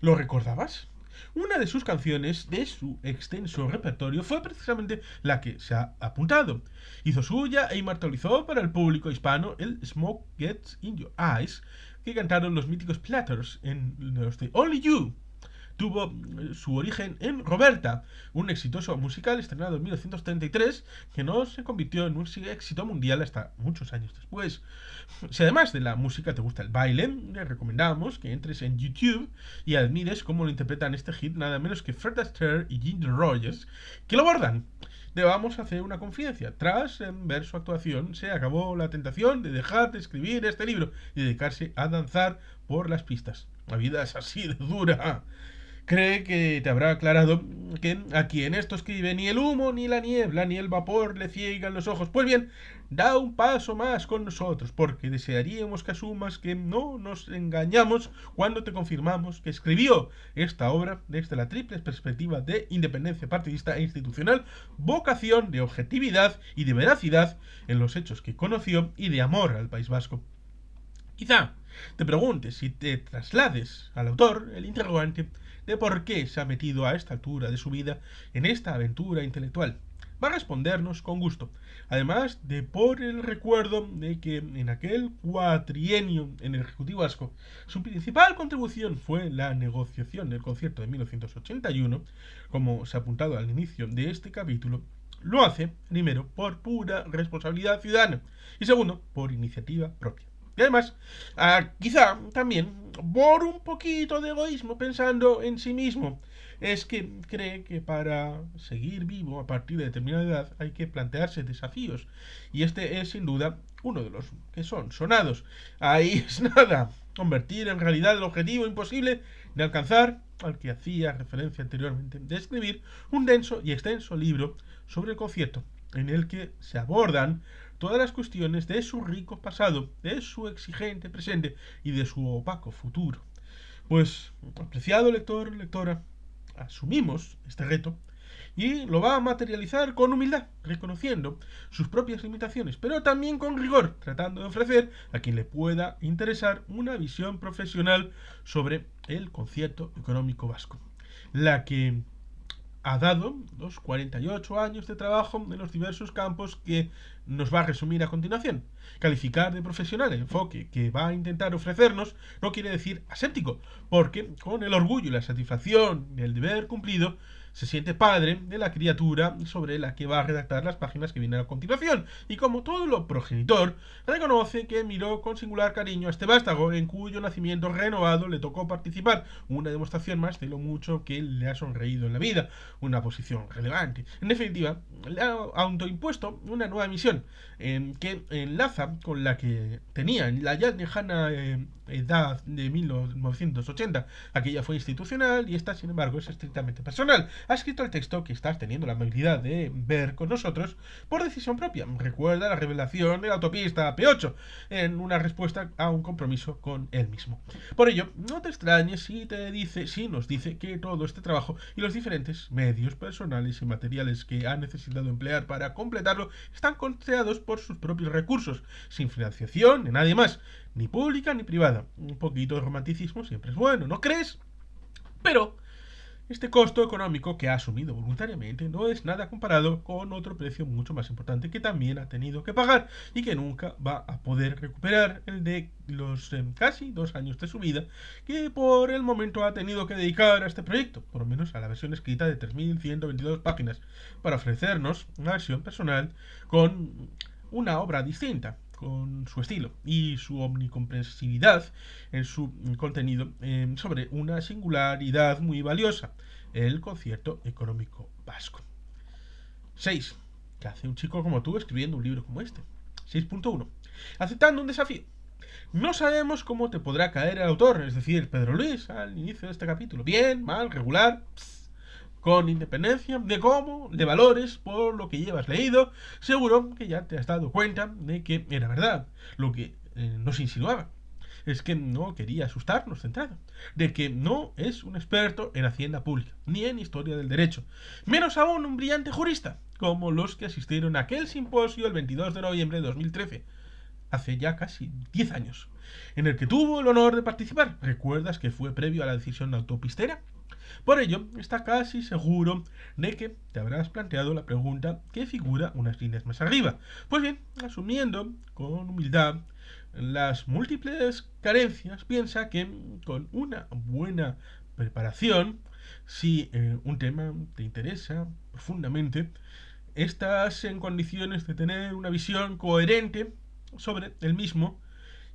¿Lo recordabas? Una de sus canciones de su extenso repertorio fue precisamente la que se ha apuntado. Hizo suya e inmortalizó para el público hispano el Smoke Gets in Your Eyes, que cantaron los míticos Platters en los de Only You. Tuvo su origen en Roberta, un exitoso musical estrenado en 1933 que no se convirtió en un éxito mundial hasta muchos años después. Si además de la música te gusta el baile, te recomendamos que entres en YouTube y admires cómo lo interpretan este hit nada menos que Fred Astaire y Ginger Rogers, que lo bordan. Debamos hacer una confidencia. Tras ver su actuación, se acabó la tentación de dejar de escribir este libro y dedicarse a danzar por las pistas. La vida es así de dura. Cree que te habrá aclarado que a quien esto escribe ni el humo, ni la niebla, ni el vapor le ciegan los ojos. Pues bien, da un paso más con nosotros, porque desearíamos que asumas que no nos engañamos cuando te confirmamos que escribió esta obra desde la triple perspectiva de independencia partidista e institucional, vocación de objetividad y de veracidad en los hechos que conoció y de amor al País Vasco. Quizá te preguntes y te traslades al autor el interrogante de por qué se ha metido a esta altura de su vida en esta aventura intelectual. Va a respondernos con gusto, además de por el recuerdo de que en aquel cuatrienio en el Ejecutivo Vasco su principal contribución fue la negociación del concierto de 1981, como se ha apuntado al inicio de este capítulo. Lo hace, primero, por pura responsabilidad ciudadana y segundo, por iniciativa propia. Y además, quizá también por un poquito de egoísmo pensando en sí mismo. Es que cree que para seguir vivo a partir de determinada edad hay que plantearse desafíos. Y este es sin duda uno de los que son sonados. Ahí es nada. Convertir en realidad el objetivo imposible de alcanzar al que hacía referencia anteriormente, de escribir un denso y extenso libro sobre el concierto, en el que se abordan todas las cuestiones de su rico pasado, de su exigente presente y de su opaco futuro. Pues, apreciado lector, lectora, asumimos este reto y lo va a materializar con humildad, reconociendo sus propias limitaciones, pero también con rigor, tratando de ofrecer a quien le pueda interesar una visión profesional sobre el concierto económico vasco, la que ha dado los 48 años de trabajo en los diversos campos que nos va a resumir a continuación. Calificar de profesional el enfoque que va a intentar ofrecernos no quiere decir aséptico, porque con el orgullo y la satisfacción del deber cumplido se siente padre de la criatura sobre la que va a redactar las páginas que vienen a continuación, y como todo lo progenitor, reconoce que miró con singular cariño a este vástago en cuyo nacimiento renovado le tocó participar, una demostración más de lo mucho que le ha sonreído en la vida, una posición relevante. En definitiva, le ha autoimpuesto una nueva misión que enlaza con la que tenía en la ya lejana edad de 1980. Aquella fue institucional y esta, sin embargo, es estrictamente personal. Ha escrito el texto que estás teniendo la amabilidad de ver con nosotros por decisión propia. Recuerda la revelación de la autopista P8 en una respuesta a un compromiso con él mismo. Por ello, no te extrañes si nos dice que todo este trabajo y los diferentes medios personales y materiales que ha necesitado emplear para completarlo están costeados por sus propios recursos, sin financiación de nadie más, ni pública ni privada. Un poquito de romanticismo siempre es bueno, ¿no crees? Pero este costo económico que ha asumido voluntariamente no es nada comparado con otro precio mucho más importante que también ha tenido que pagar y que nunca va a poder recuperar, el de los casi 2 años de su vida que por el momento ha tenido que dedicar a este proyecto, por lo menos a la versión escrita de 3122 páginas, para ofrecernos una versión personal con una obra distinta, con su estilo y su omnicomprensividad en su contenido, sobre una singularidad muy valiosa, el concierto económico vasco. 6. ¿Qué hace un chico como tú escribiendo un libro como este? 6.1. Aceptando un desafío. No sabemos cómo te podrá caer el autor, es decir, Pedro Luis, al inicio de este capítulo. Bien, mal, regular, con independencia de cómo le valores por lo que llevas leído, seguro que ya te has dado cuenta de que era verdad lo que nos insinuaba. Es que no quería asustarnos de entrada, de que no es un experto en hacienda pública, ni en historia del derecho, menos aún un brillante jurista, como los que asistieron a aquel simposio el 22 de noviembre de 2013, hace ya casi 10 años, en el que tuvo el honor de participar. ¿Recuerdas que fue previo a la decisión autopistera? Por ello, está casi seguro de que te habrás planteado la pregunta que figura unas líneas más arriba. Pues bien, asumiendo con humildad las múltiples carencias, piensa que con una buena preparación, si un tema te interesa profundamente, estás en condiciones de tener una visión coherente sobre el mismo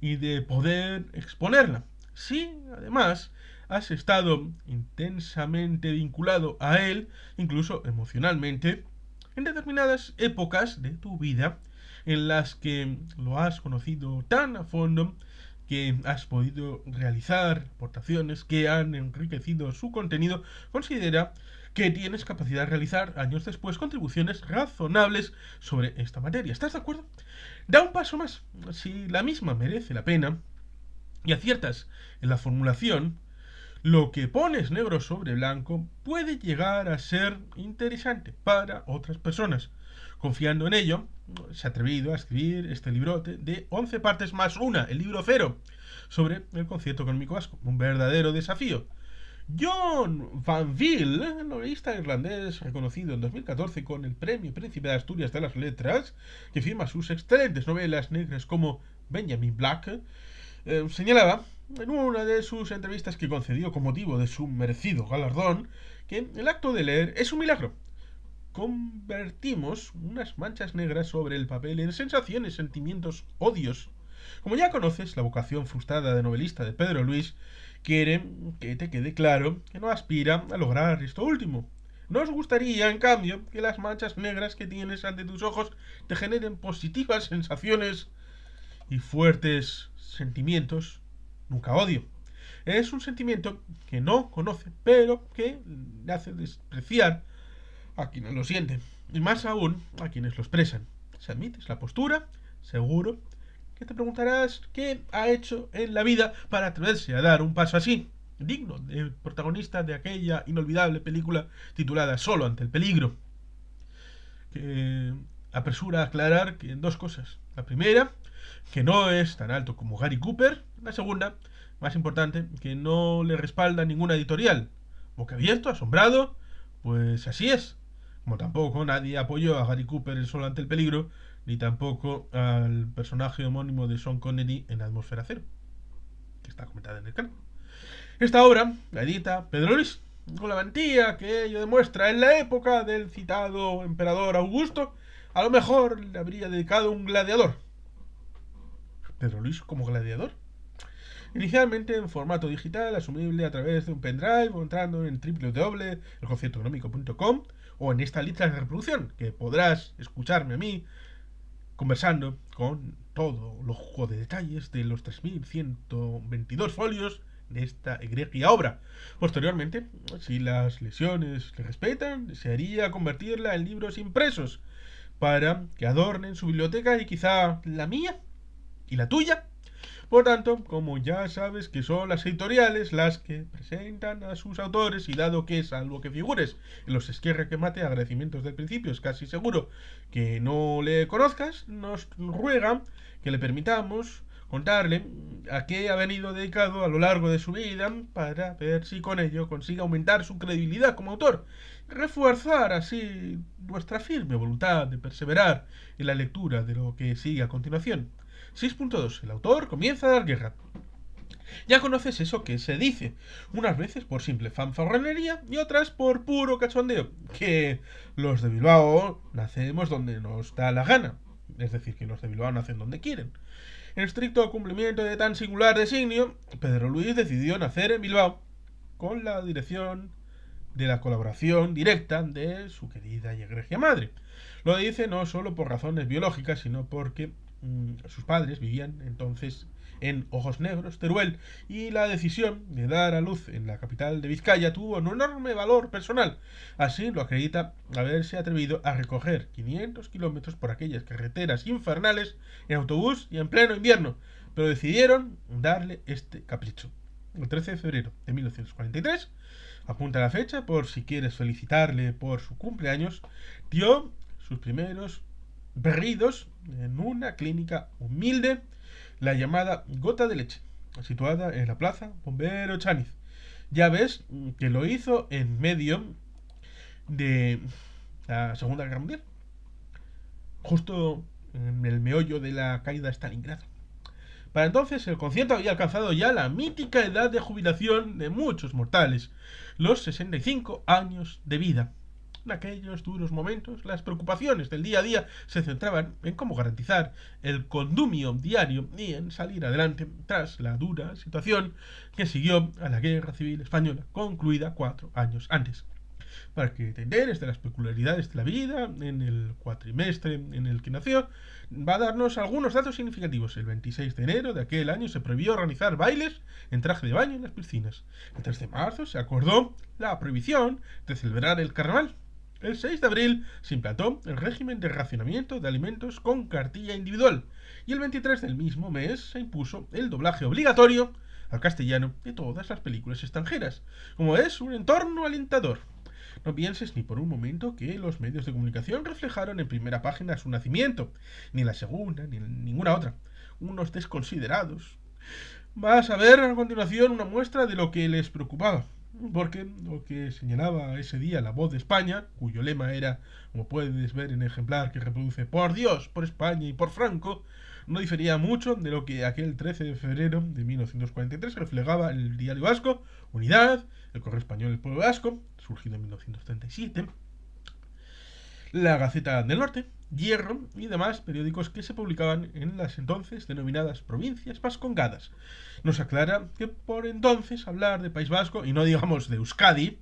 y de poder exponerla. Si además has estado intensamente vinculado a él, incluso emocionalmente, en determinadas épocas de tu vida en las que lo has conocido tan a fondo que has podido realizar aportaciones que han enriquecido su contenido, considera que tienes capacidad de realizar años después contribuciones razonables sobre esta materia. ¿Estás de acuerdo? Da un paso más. Si la misma merece la pena y aciertas en la formulación, lo que pones negro sobre blanco puede llegar a ser interesante para otras personas. Confiando en ello, se ha atrevido a escribir este librote de 11 partes más una, el libro cero, sobre el concierto económico vasco. Un verdadero desafío. John Van Zyl, novelista irlandés reconocido en 2014 con el Premio Príncipe de Asturias de las Letras, que firma sus excelentes novelas negras como Benjamin Black, señalaba en una de sus entrevistas que concedió con motivo de su merecido galardón que el acto de leer es un milagro. Convertimos unas manchas negras sobre el papel en sensaciones, sentimientos, odios. Como ya conoces, la vocación frustrada de novelista de Pedro Luis quiere que te quede claro que no aspira a lograr esto último. Nos gustaría, en cambio, que las manchas negras que tienes ante tus ojos te generen positivas sensaciones y fuertes sentimientos, nunca odio. Es un sentimiento que no conoce, pero que le hace despreciar a quienes lo sienten, y más aún a quienes lo expresan. Si admites la postura, seguro que te preguntarás qué ha hecho en la vida para atreverse a dar un paso así, digno del protagonista de aquella inolvidable película titulada Solo ante el peligro, que apresura a aclarar que en dos cosas. La primera, que no es tan alto como Gary Cooper. La segunda, más importante, que no le respalda ninguna editorial. Boquiabierto, asombrado, pues así es. Como tampoco nadie apoyó a Gary Cooper en Solo ante el peligro, ni tampoco al personaje homónimo de Sean Connery en Atmósfera Cero, que está comentada en el canal. Esta obra la edita Pedro Luis, con la valentía que ello demuestra. En la época del citado emperador Augusto, a lo mejor le habría dedicado un gladiador. Pedro Luis como gladiador. Inicialmente en formato digital, asumible a través de un pendrive o entrando en www.elconciertoeconómico.com o en esta lista de reproducción, que podrás escucharme a mí conversando con todo lujo de detalles de los 3122 folios de esta egregia obra. Posteriormente, si las lesiones le respetan, desearía convertirla en libros impresos para que adornen su biblioteca y quizá la mía y la tuya. Por tanto, como ya sabes que son las editoriales las que presentan a sus autores, y dado que, salvo que figures en los esquerre que mate agradecimientos del principio, es casi seguro que no le conozcas, nos ruegan que le permitamos contarle a qué ha venido dedicado a lo largo de su vida para ver si con ello consigue aumentar su credibilidad como autor, refuerzar así nuestra firme voluntad de perseverar en la lectura de lo que sigue a continuación. 6.2. El autor comienza a dar guerra. Ya conoces eso que se dice, unas veces por simple fanfarronería y otras por puro cachondeo, que los de Bilbao nacemos donde nos da la gana, es decir, que los de Bilbao nacen donde quieren. En estricto cumplimiento de tan singular designio, Pedro Luis decidió nacer en Bilbao, con la dirección de la colaboración directa de su querida y egregia madre. Lo dice no solo por razones biológicas, sino porque sus padres vivían entonces en Ojos Negros, Teruel, y la decisión de dar a luz en la capital de Vizcaya tuvo un enorme valor personal. Así lo acredita haberse atrevido a recorrer 500 kilómetros por aquellas carreteras infernales en autobús y en pleno invierno, pero decidieron darle este capricho. El 13 de febrero de 1943, apunta la fecha por si quieres felicitarle por su cumpleaños, dio sus primeros berridos en una clínica humilde, la llamada Gota de Leche, situada en la plaza Bombero Chániz. Ya ves que lo hizo en medio de la Segunda Guerra Mundial, justo en el meollo de la caída de Stalingrado. Para entonces el concierto había alcanzado ya la mítica edad de jubilación de muchos mortales, los 65 años de vida. En aquellos duros momentos, las preocupaciones del día a día se centraban en cómo garantizar el condumio diario y en salir adelante tras la dura situación que siguió a la Guerra Civil Española, concluida 4 años antes. Para que te enteres de las peculiaridades de la vida en el cuatrimestre en el que nació, va a darnos algunos datos significativos. El 26 de enero de aquel año se prohibió organizar bailes en traje de baño en las piscinas. El 3 de marzo se acordó la prohibición de celebrar el carnaval. El 6 de abril se implantó el régimen de racionamiento de alimentos con cartilla individual. Y el 23 del mismo mes se impuso el doblaje obligatorio al castellano de todas las películas extranjeras, como es un entorno alentador. No pienses ni por un momento que los medios de comunicación reflejaron en primera página su nacimiento, ni en la segunda, ni en ninguna otra. Unos desconsiderados. Vas a ver a continuación una muestra de lo que les preocupaba, porque lo que señalaba ese día La Voz de España, cuyo lema era, como puedes ver en el ejemplar que reproduce, por Dios, por España y por Franco, no difería mucho de lo que aquel 13 de febrero de 1943 reflejaba el diario vasco Unidad, el Correo Español El Pueblo Vasco, surgido en 1937, la Gaceta del Norte, Hierro y demás periódicos que se publicaban en las entonces denominadas provincias vascongadas. Nos aclara que por entonces hablar de País Vasco, y no digamos de Euskadi,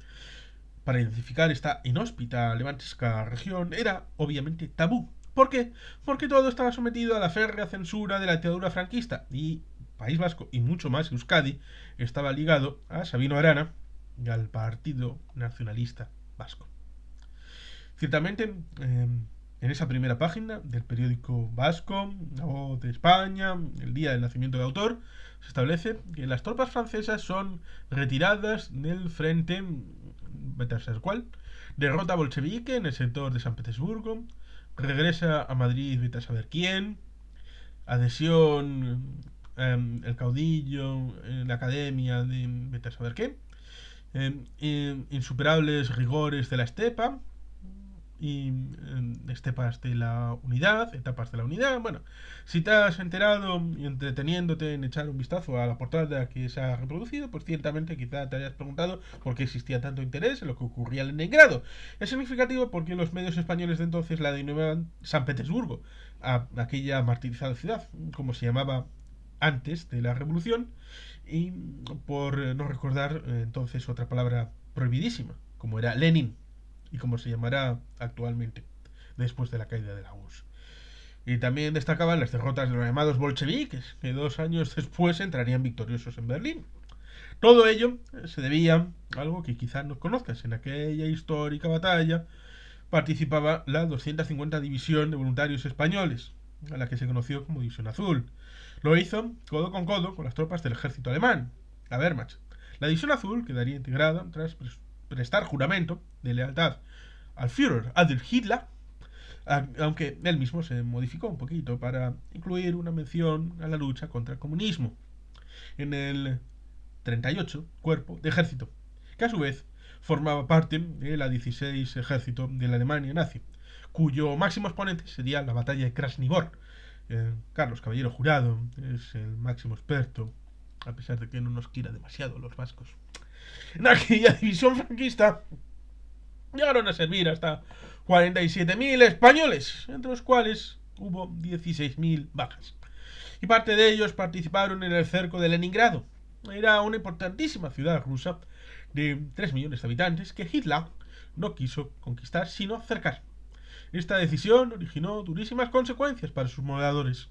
para identificar esta inhóspita levantesca región, era obviamente tabú. ¿Por qué? Porque todo estaba sometido a la férrea censura de la dictadura franquista y País Vasco, y mucho más Euskadi, estaba ligado a Sabino Arana y al Partido Nacionalista Vasco. Ciertamente, en esa primera página del periódico vasco, La Voz de España, el día del nacimiento del autor, se establece que las tropas francesas son retiradas del frente, vete a saber cuál, derrota bolchevique en el sector de San Petersburgo, regresa a Madrid, vete a saber quién, adhesión, el caudillo, la academia de vete a saber qué, insuperables rigores de la estepa, y etapas de la unidad. Bueno, si te has enterado y entreteniéndote en echar un vistazo a la portada que se ha reproducido, pues ciertamente quizá te hayas preguntado por qué existía tanto interés en lo que ocurría en Leningrado. Es significativo porque los medios españoles de entonces la denominaban San Petersburgo, a aquella martirizada ciudad, como se llamaba antes de la revolución, y por no recordar entonces otra palabra prohibidísima, como era Lenin, y como se llamará actualmente, después de la caída de la URSS. Y también destacaban las derrotas de los llamados bolcheviques, que 2 años después entrarían victoriosos en Berlín. Todo ello se debía a algo que quizás no conozcas. En aquella histórica batalla participaba la 250 División de Voluntarios Españoles, a la que se conoció como División Azul. Lo hizo codo con las tropas del ejército alemán, la Wehrmacht. La División Azul quedaría integrada tras prestar juramento de lealtad al Führer Adolf Hitler aunque él mismo se modificó un poquito para incluir una mención a la lucha contra el comunismo en el 38 Cuerpo de Ejército, que a su vez formaba parte de la 16 Ejército de la Alemania nazi, cuyo máximo exponente sería la batalla de Krasnivor. Carlos Caballero Jurado es el máximo experto, a pesar de que no nos quiera demasiado los vascos. En aquella división franquista llegaron a servir hasta 47.000 españoles, entre los cuales hubo 16.000 bajas. Y parte de ellos participaron en el cerco de Leningrado. Era una importantísima ciudad rusa de 3 millones de habitantes que Hitler no quiso conquistar sino cercar. Esta decisión originó durísimas consecuencias para sus moradores.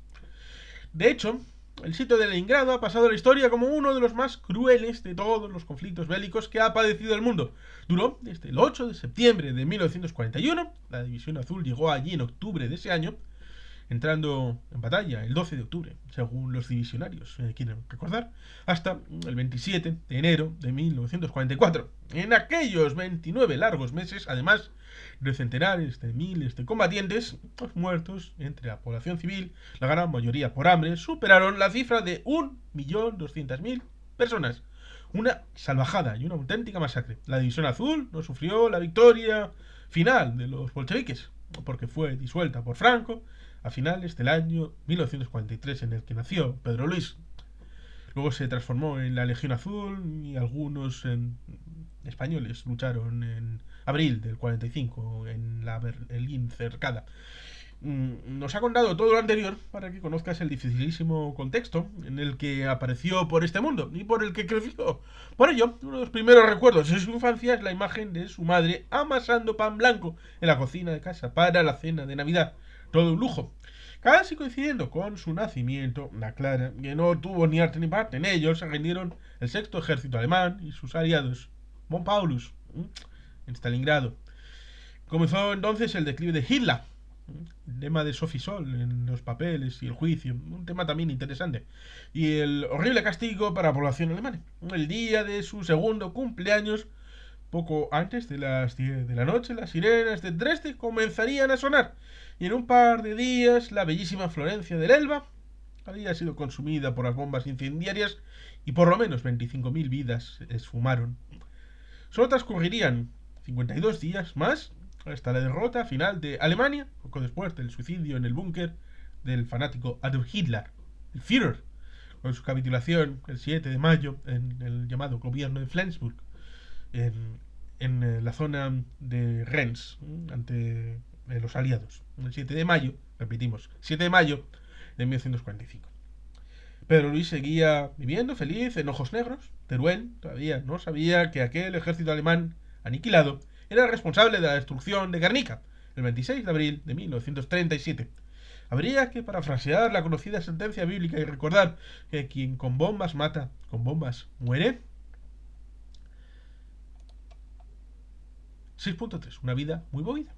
De hecho, el sitio de Leningrado ha pasado a la historia como uno de los más crueles de todos los conflictos bélicos que ha padecido el mundo. Duró desde el 8 de septiembre de 1941, la División Azul llegó allí en octubre de ese año, entrando en batalla el 12 de octubre, según los divisionarios quieren recordar, hasta el 27 de enero de 1944. En aquellos 29 largos meses, además de centenares de miles de combatientes, los muertos entre la población civil, la gran mayoría por hambre, superaron la cifra de 1.200.000 personas. Una salvajada y una auténtica masacre. La División Azul no sufrió la victoria final de los bolcheviques, porque fue disuelta por Franco a finales del año 1943, en el que nació Pedro Luis. Luego se transformó en la Legión Azul y algunos españoles lucharon en abril del 45 en la Berlín cercada. Nos ha contado todo lo anterior para que conozcas el dificilísimo contexto en el que apareció por este mundo y por el que creció. Por ello, uno de los primeros recuerdos de su infancia es la imagen de su madre amasando pan blanco en la cocina de casa para la cena de Navidad. Todo un lujo. Casi coincidiendo con su nacimiento, la Clara, que no tuvo ni arte ni parte en ellos, se rindieron el sexto ejército alemán y sus aliados, von Paulus, en Stalingrado. Comenzó entonces el declive de Hitler, el tema de Sophie Scholl en los papeles y el juicio, un tema también interesante, y el horrible castigo para la población alemana. El día de su segundo cumpleaños, poco antes de las 10 de la noche, las sirenas de Dresde comenzarían a sonar, y en un par de días la bellísima Florencia del Elba había sido consumida por las bombas incendiarias y por lo menos 25.000 vidas se esfumaron. Solo transcurrirían 52 días más hasta la derrota final de Alemania, poco después del suicidio en el búnker del fanático Adolf Hitler, el Führer, con su capitulación el 7 de mayo en el llamado gobierno de Flensburg, en la zona de Rennes, ante los aliados. El 7 de mayo, repetimos, 7 de mayo de 1945. Pedro Luis seguía viviendo feliz en Ojos Negros. Teruel todavía no sabía que aquel ejército alemán aniquilado era el responsable de la destrucción de Guernica, el 26 de abril de 1937. Habría que parafrasear la conocida sentencia bíblica y recordar que quien con bombas mata, con bombas muere. 6.3. Una vida muy movida.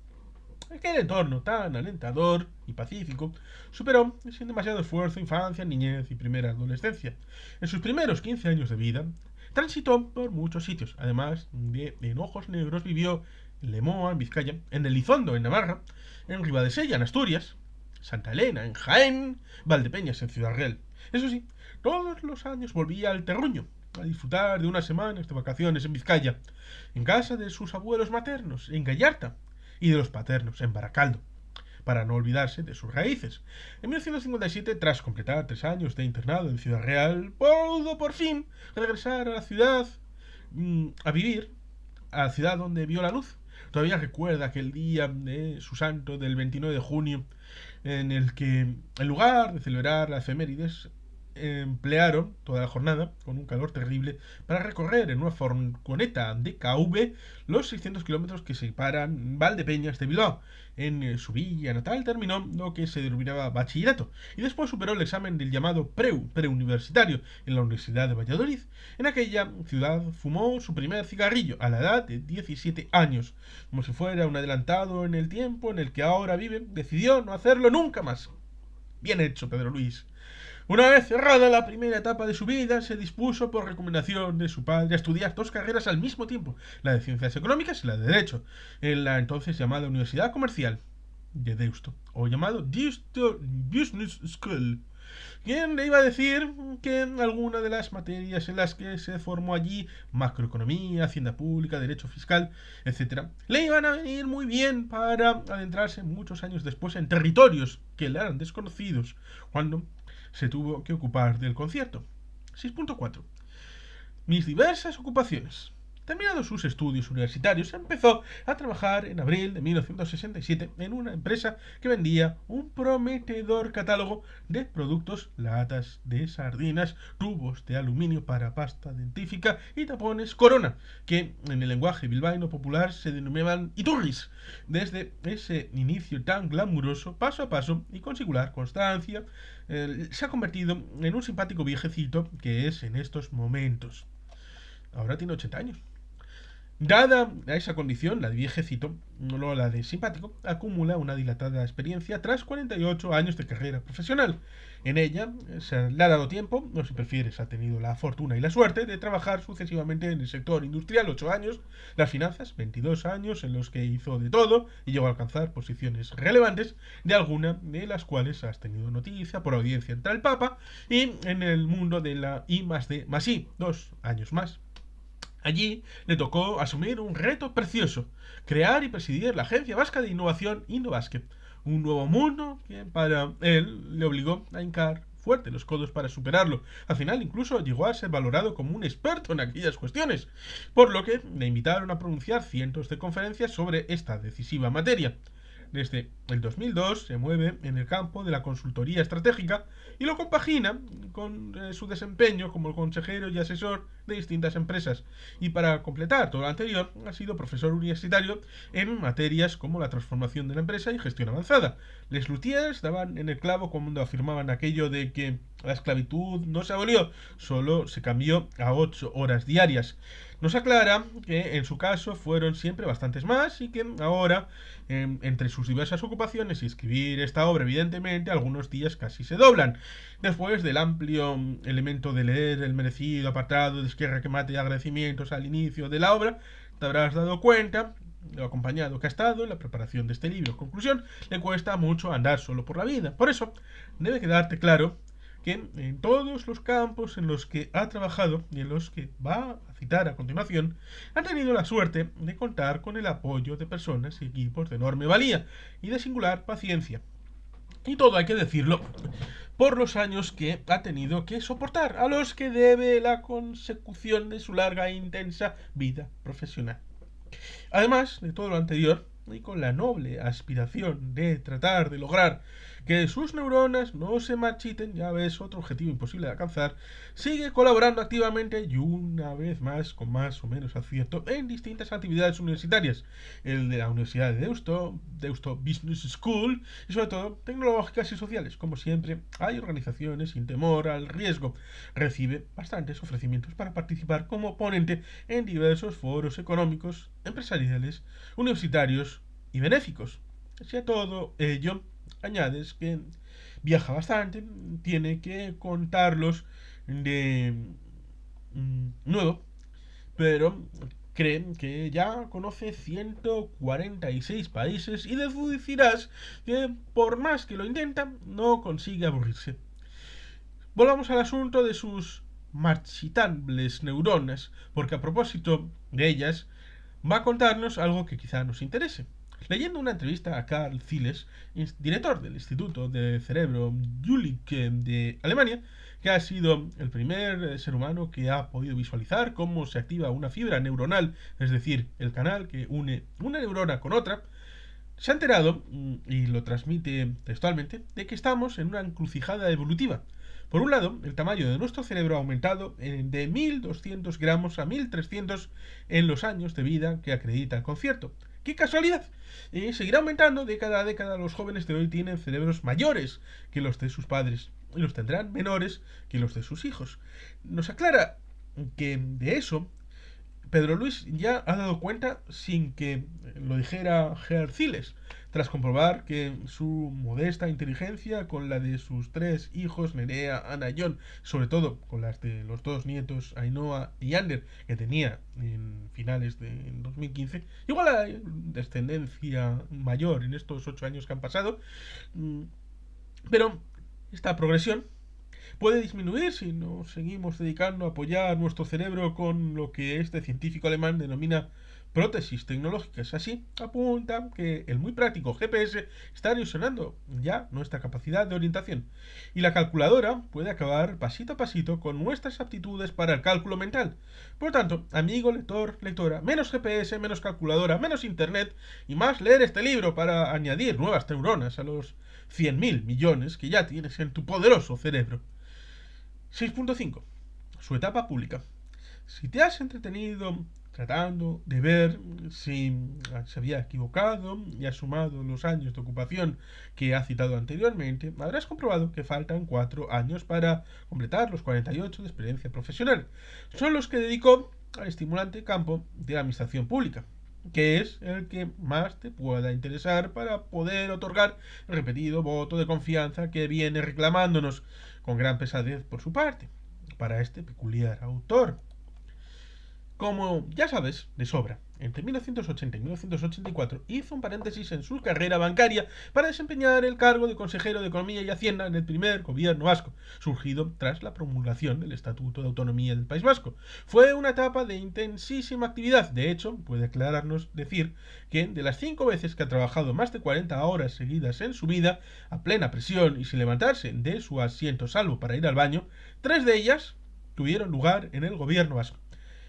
Aquel entorno tan alentador y pacífico superó sin demasiado esfuerzo infancia, niñez y primera adolescencia. En sus primeros 15 años de vida transitó por muchos sitios. Además de en Ojos Negros, vivió en Lemoa, en Vizcaya, en Elizondo, en Navarra, en Ribadesella, en Asturias, Santa Elena, en Jaén, Valdepeñas, en Ciudad Real. Eso sí, todos los años volvía al terruño a disfrutar de unas semanas de vacaciones en Vizcaya, en casa de sus abuelos maternos, en Gallarta, y de los paternos, en Baracaldo, para no olvidarse de sus raíces. En 1957, tras completar 3 años de internado en Ciudad Real, pudo por fin regresar a la ciudad, a vivir, a la ciudad donde vio la luz. Todavía recuerda aquel día de su santo del 29 de junio, en el que, en lugar de celebrar las efemérides, emplearon toda la jornada, con un calor terrible, para recorrer en una furgoneta de KV los 600 kilómetros que separan Valdepeñas de Bilbao. En su villa natal terminó lo que se denominaba bachillerato y después superó el examen del llamado preuniversitario en la Universidad de Valladolid. En aquella ciudad fumó su primer cigarrillo a la edad de 17 años. Como si fuera un adelantado en el tiempo en el que ahora vive, decidió no hacerlo nunca más. Bien hecho, Pedro Luis. Una vez cerrada la primera etapa de su vida, se dispuso por recomendación de su padre a estudiar 2 carreras al mismo tiempo, la de Ciencias Económicas y la de Derecho, en la entonces llamada Universidad Comercial. de Deusto, o llamado Deusto Business School. ¿Quién le iba a decir que en alguna de las materias en las que se formó allí, macroeconomía, hacienda pública, derecho fiscal, etcétera, le iban a venir muy bien para adentrarse muchos años después en territorios que le eran desconocidos cuando se tuvo que ocupar del concierto? 6.4. Mis diversas ocupaciones. Terminados sus estudios universitarios, empezó a trabajar en abril de 1967 en una empresa que vendía un prometedor catálogo de productos: latas de sardinas, tubos de aluminio para pasta dentífrica y tapones Corona, que en el lenguaje bilbaíno popular se denominaban iturris. Desde ese inicio tan glamuroso, paso a paso y con singular constancia, se ha convertido en un simpático viejecito que es en estos momentos. Ahora tiene 80 años. Dada a esa condición, la de viejecito, no la de simpático, acumula una dilatada experiencia tras 48 años de carrera profesional. En ella se le ha dado tiempo, o si prefieres, ha tenido la fortuna y la suerte de trabajar sucesivamente en el sector industrial 8 años, las finanzas 22 años en los que hizo de todo y llegó a alcanzar posiciones relevantes, de alguna de las cuales has tenido noticia por audiencia entre el Papa, y en el mundo de la I+D+I, 2 años más. Allí le tocó asumir un reto precioso: crear y presidir la Agencia Vasca de Innovación Innovasque, un nuevo mundo que para él le obligó a hincar fuerte los codos para superarlo. Al final incluso llegó a ser valorado como un experto en aquellas cuestiones, por lo que le invitaron a pronunciar cientos de conferencias sobre esta decisiva materia. Desde el 2002 se mueve en el campo de la consultoría estratégica y lo compagina con su desempeño como consejero y asesor de distintas empresas. Y para completar todo lo anterior, ha sido profesor universitario en materias como la transformación de la empresa y gestión avanzada. Les Luthiers daban en el clavo cuando afirmaban aquello de que la esclavitud no se abolió, solo se cambió a 8 horas diarias. Nos aclara que en su caso fueron siempre bastantes más y que ahora, entre sus diversas ocupaciones y escribir esta obra, evidentemente, algunos días casi se doblan. Después del amplio elemento de leer el merecido apartado de izquierda que mate y agradecimientos al inicio de la obra, te habrás dado cuenta lo acompañado que ha estado en la preparación de este libro. En conclusión, le cuesta mucho andar solo por la vida. Por eso, debe quedarte claro que en todos los campos en los que ha trabajado y en los que va a citar a continuación, ha tenido la suerte de contar con el apoyo de personas y equipos de enorme valía y de singular paciencia. Y todo hay que decirlo, por los años que ha tenido que soportar, a los que debe la consecución de su larga e intensa vida profesional. Además de todo lo anterior, y con la noble aspiración de tratar de lograr que sus neuronas no se marchiten, ya ves, otro objetivo imposible de alcanzar, sigue colaborando activamente y una vez más, con más o menos acierto, en distintas actividades universitarias: el de la Universidad de Deusto, Deusto Business School, y sobre todo tecnológicas y sociales. Como siempre, hay organizaciones sin temor al riesgo. Recibe bastantes ofrecimientos para participar como ponente en diversos foros económicos, empresariales, universitarios y benéficos. Si a todo ello añades que viaja bastante, tiene que contarlos de nuevo, pero creen que ya conoce 146 países y deducirás que por más que lo intenta, no consigue aburrirse. Volvamos al asunto de sus marchitables neuronas, porque a propósito de ellas, va a contarnos algo que quizá nos interese. Leyendo una entrevista a Karl Ziles, director del Instituto de Cerebro Jülich de Alemania, que ha sido el primer ser humano que ha podido visualizar cómo se activa una fibra neuronal, es decir, el canal que une una neurona con otra, se ha enterado, y lo transmite textualmente, de que estamos en una encrucijada evolutiva. Por un lado, el tamaño de nuestro cerebro ha aumentado de 1.200 gramos a 1.300 en los años de vida que acredita el concierto. ¡Qué casualidad! Y seguirá aumentando década a década. Los jóvenes de hoy tienen cerebros mayores que los de sus padres y los tendrán menores que los de sus hijos. Nos aclara que de eso Pedro Luis ya ha dado cuenta sin que lo dijera Gerciles, tras comprobar que su modesta inteligencia con la de sus tres hijos, Nerea, Ana y John, sobre todo con las de los dos nietos, Ainhoa y Ander, que tenía en finales de 2015, igual hay descendencia mayor en estos 8 años que han pasado, pero esta progresión puede disminuir si nos seguimos dedicando a apoyar nuestro cerebro con lo que este científico alemán denomina prótesis tecnológicas. Así apunta que el muy práctico GPS está erosionando ya nuestra capacidad de orientación y la calculadora puede acabar pasito a pasito con nuestras aptitudes para el cálculo mental. Por tanto, amigo lector, lectora, menos GPS, menos calculadora, menos internet y más leer este libro para añadir nuevas neuronas a los 100.000 millones que ya tienes en tu poderoso cerebro. 6.5. Su etapa pública. Si te has entretenido tratando de ver si se había equivocado y has sumado los años de ocupación que ha citado anteriormente, habrás comprobado que faltan 4 años para completar los 48 de experiencia profesional. Son los que dedicó al estimulante campo de la administración pública, que es el que más te pueda interesar para poder otorgar el repetido voto de confianza que viene reclamándonos con gran pesadez por su parte para este peculiar autor. Como ya sabes, de sobra, entre 1980 y 1984 hizo un paréntesis en su carrera bancaria para desempeñar el cargo de consejero de Economía y Hacienda en el primer gobierno vasco, surgido tras la promulgación del Estatuto de Autonomía del País Vasco. Fue una etapa de intensísima actividad. De hecho, puede aclararnos decir que de las 5 veces que ha trabajado más de 40 horas seguidas en su vida, a plena presión y sin levantarse de su asiento salvo para ir al baño, 3 de ellas tuvieron lugar en el gobierno vasco.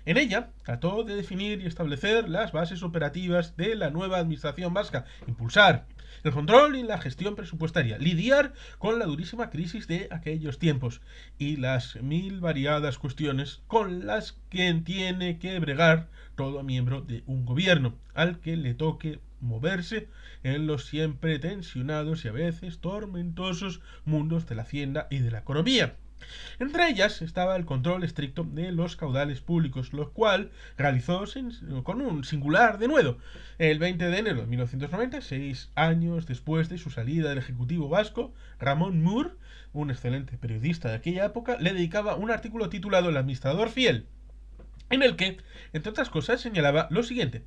En ella trató de definir y establecer las bases operativas de la nueva administración vasca, impulsar el control y la gestión presupuestaria, lidiar con la durísima crisis de aquellos tiempos y las mil variadas cuestiones con las que tiene que bregar todo miembro de un gobierno, al que le toque moverse en los siempre tensionados y a veces tormentosos mundos de la hacienda y de la economía. Entre ellas estaba el control estricto de los caudales públicos, lo cual realizó con un singular denuedo. El 20 de enero de 1990, 6 años después de su salida del Ejecutivo vasco, Ramón Mur, un excelente periodista de aquella época, le dedicaba un artículo titulado El administrador fiel, en el que, entre otras cosas, señalaba lo siguiente: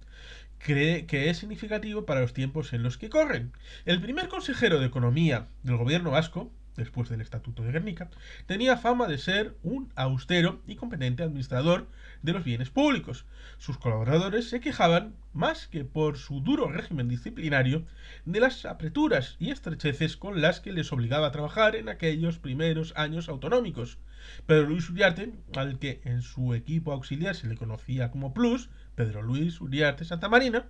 cree que es significativo para los tiempos en los que corren. El primer consejero de Economía del gobierno vasco, después del Estatuto de Guernica, tenía fama de ser un austero y competente administrador de los bienes públicos. Sus colaboradores se quejaban, más que por su duro régimen disciplinario, de las apreturas y estrecheces con las que les obligaba a trabajar en aquellos primeros años autonómicos. Pedro Luis Uriarte, al que en su equipo auxiliar se le conocía como Plus, Pedro Luis Uriarte Santamarina,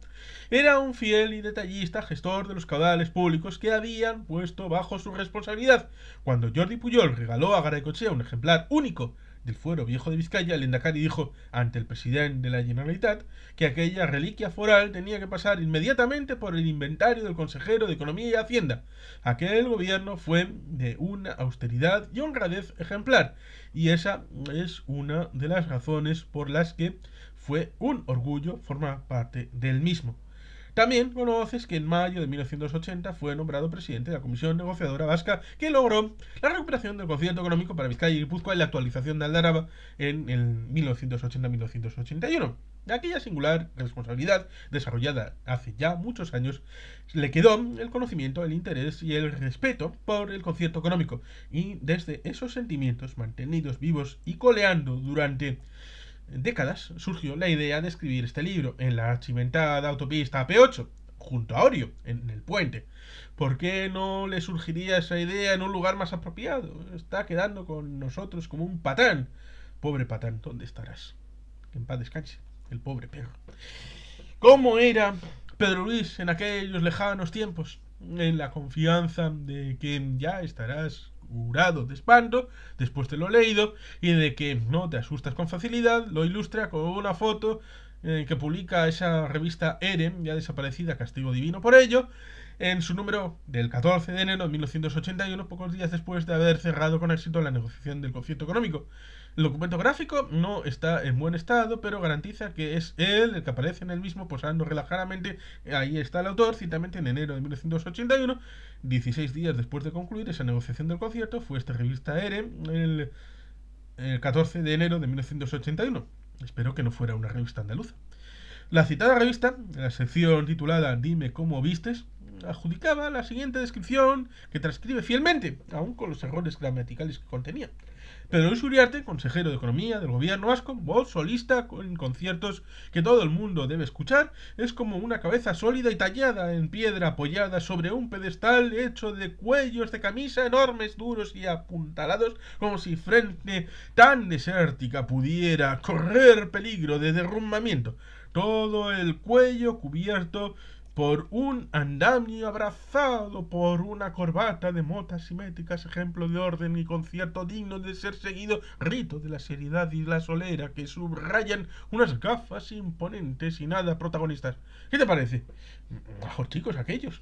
era un fiel y detallista gestor de los caudales públicos que habían puesto bajo su responsabilidad. Cuando Jordi Pujol regaló a Garaikoetxea un ejemplar único del Fuero Viejo de Vizcaya, el Lehendakari dijo ante el presidente de la Generalitat que aquella reliquia foral tenía que pasar inmediatamente por el inventario del consejero de Economía y Hacienda. Aquel gobierno fue de una austeridad y honradez ejemplar, y esa es una de las razones por las que fue un orgullo formar parte del mismo. También conoces que en mayo de 1980 fue nombrado presidente de la Comisión Negociadora Vasca, que logró la recuperación del concierto económico para Vizcaya y Guipúzcoa y la actualización de Aldaraba en el 1980-1981. Aquella singular responsabilidad, desarrollada hace ya muchos años, le quedó el conocimiento, el interés y el respeto por el concierto económico, y desde esos sentimientos mantenidos vivos y coleando durante décadas surgió la idea de escribir este libro en la cimentada autopista AP8, junto a Orio, en el puente. ¿Por qué no le surgiría esa idea en un lugar más apropiado? Está quedando con nosotros como un patán. Pobre patán, ¿dónde estarás? Que en paz descanse, el pobre perro. ¿Cómo era Pedro Luis en aquellos lejanos tiempos? En la confianza de que ya estarás curado de espanto después de lo leído y de que no te asustas con facilidad, lo ilustra con una foto que publica esa revista ERE, ya desaparecida, Castigo Divino por ello, en su número del 14 de enero de 1981, pocos días después de haber cerrado con éxito la negociación del concierto económico. El documento gráfico no está en buen estado, pero garantiza que es él el que aparece en el mismo posando relajadamente. Ahí está el autor, citamente en enero de 1981, 16 días después de concluir esa negociación del concierto, fue esta revista ERE el 14 de enero de 1981. Espero que no fuera una revista andaluza. La citada revista, en la sección titulada Dime cómo vistes, adjudicaba la siguiente descripción que transcribe fielmente, aun con los errores gramaticales que contenía. Pedro Luis Uriarte, consejero de Economía del gobierno vasco, voz solista en conciertos que todo el mundo debe escuchar, es como una cabeza sólida y tallada en piedra apoyada sobre un pedestal hecho de cuellos de camisa enormes, duros y apuntalados, como si frente tan desértica pudiera correr peligro de derrumbamiento. Todo el cuello cubierto por un andamio abrazado por una corbata de motas simétricas, ejemplo de orden y concierto digno de ser seguido, rito de la seriedad y la solera que subrayan unas gafas imponentes y nada protagonistas. ¿Qué te parece? Mejor chicos aquellos.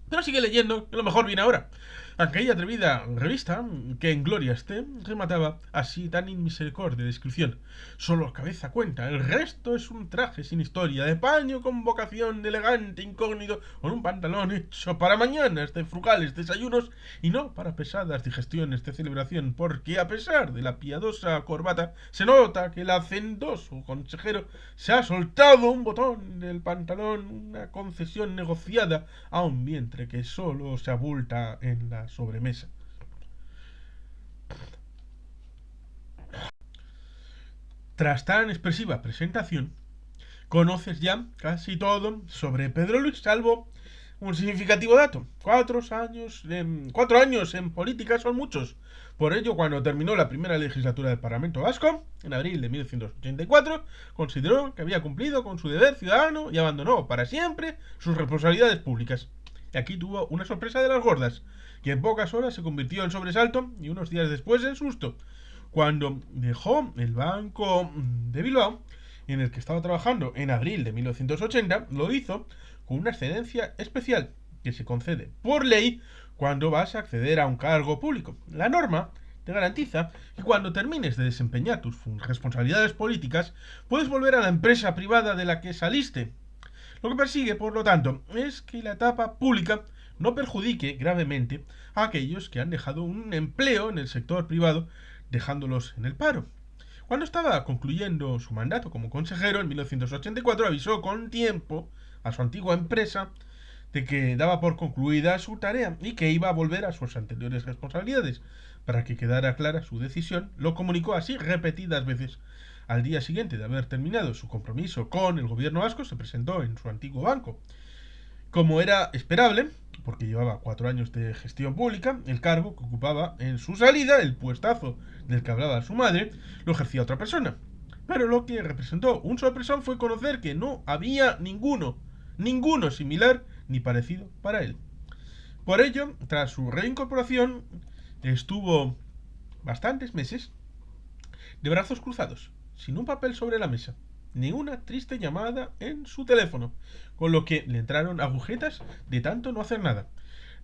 Pero sigue leyendo, que lo mejor viene ahora. Aquella atrevida revista, que en gloria esté, remataba así tan inmisericordia descripción. Solo cabeza cuenta, el resto es un traje sin historia, de paño con vocación de elegante incógnito, con un pantalón hecho para mañanas de frugales desayunos y no para pesadas digestiones de celebración, porque a pesar de la piadosa corbata, se nota que el hacendoso consejero se ha soltado un botón del pantalón, una concesión negociada a un vientre que solo se abulta en la sobremesa. Tras tan expresiva presentación, conoces ya casi todo sobre Pedro Luis, salvo un significativo dato. 4 años en política son muchos. Por ello, cuando terminó la primera legislatura del Parlamento Vasco, en abril de 1984, consideró que había cumplido con su deber ciudadano y abandonó para siempre sus responsabilidades públicas. Y aquí tuvo una sorpresa de las gordas, que en pocas horas se convirtió en sobresalto y unos días después en susto, cuando dejó el Banco de Bilbao, en el que estaba trabajando en abril de 1980, lo hizo con una excedencia especial que se concede por ley cuando vas a acceder a un cargo público. La norma te garantiza que cuando termines de desempeñar tus responsabilidades políticas, puedes volver a la empresa privada de la que saliste. Lo que persigue, por lo tanto, es que la etapa pública no perjudique gravemente a aquellos que han dejado un empleo en el sector privado, dejándolos en el paro. Cuando estaba concluyendo su mandato como consejero en 1984, avisó con tiempo a su antigua empresa de que daba por concluida su tarea y que iba a volver a sus anteriores responsabilidades. Para que quedara clara su decisión, lo comunicó así repetidas veces. Al día siguiente de haber terminado su compromiso con el gobierno vasco, se presentó en su antiguo banco. Como era esperable, porque llevaba 4 años de gestión pública, el cargo que ocupaba en su salida, el puestazo del que hablaba su madre, lo ejercía otra persona. Pero lo que representó un sorpresón fue conocer que no había ninguno similar ni parecido para él. Por ello, tras su reincorporación, estuvo bastantes meses de brazos cruzados, sin un papel sobre la mesa, ni una triste llamada en su teléfono, con lo que le entraron agujetas de tanto no hacer nada.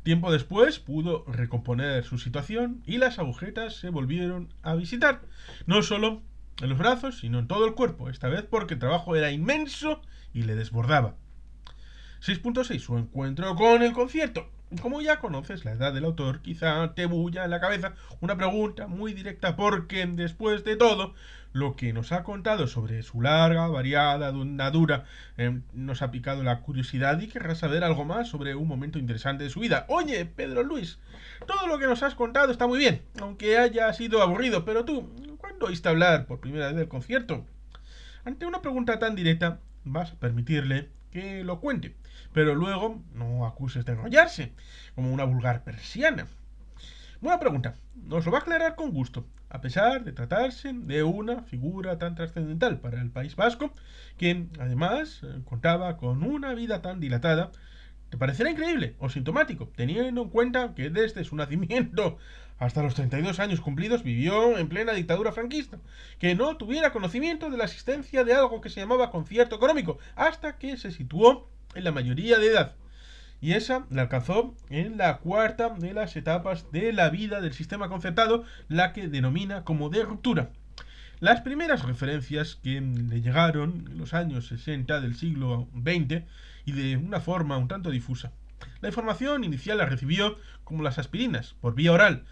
Tiempo después pudo recomponer su situación y las agujetas se volvieron a visitar, no solo en los brazos, sino en todo el cuerpo, esta vez porque el trabajo era inmenso y le desbordaba. 6.6. Su encuentro con el concierto. Como ya conoces la edad del autor, quizá te bulla en la cabeza una pregunta muy directa porque, después de todo, lo que nos ha contado sobre su larga, variada andadura nos ha picado la curiosidad y querrás saber algo más sobre un momento interesante de su vida. Oye, Pedro Luis, todo lo que nos has contado está muy bien, aunque haya sido aburrido, pero tú, ¿cuándo oíste hablar por primera vez del concierto? Ante una pregunta tan directa, vas a permitirle que lo cuente, pero luego no acuses de enrollarse, como una vulgar persiana. Buena pregunta, nos lo va a aclarar con gusto, a pesar de tratarse de una figura tan trascendental para el País Vasco, quien además contaba con una vida tan dilatada Te parecerá increíble o sintomático, teniendo en cuenta que desde su nacimiento hasta los 32 años cumplidos vivió en plena dictadura franquista, que no tuviera conocimiento de la existencia de algo que se llamaba concierto económico, hasta que se situó en la mayoría de edad. Y esa la alcanzó en la cuarta de las etapas de la vida del sistema concertado, la que denomina como de ruptura. Las primeras referencias que le llegaron en los años 60 del siglo XX y de una forma un tanto difusa. La información inicial la recibió como las aspirinas, por vía oral.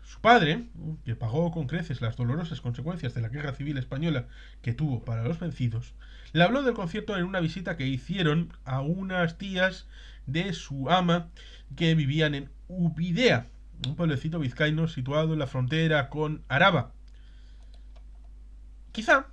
Su padre, que pagó con creces las dolorosas consecuencias de la guerra civil española que tuvo para los vencidos, le habló del concierto en una visita que hicieron a unas tías de su ama que vivían en Ubidea, un pueblecito vizcaíno situado en la frontera con Araba. Quizá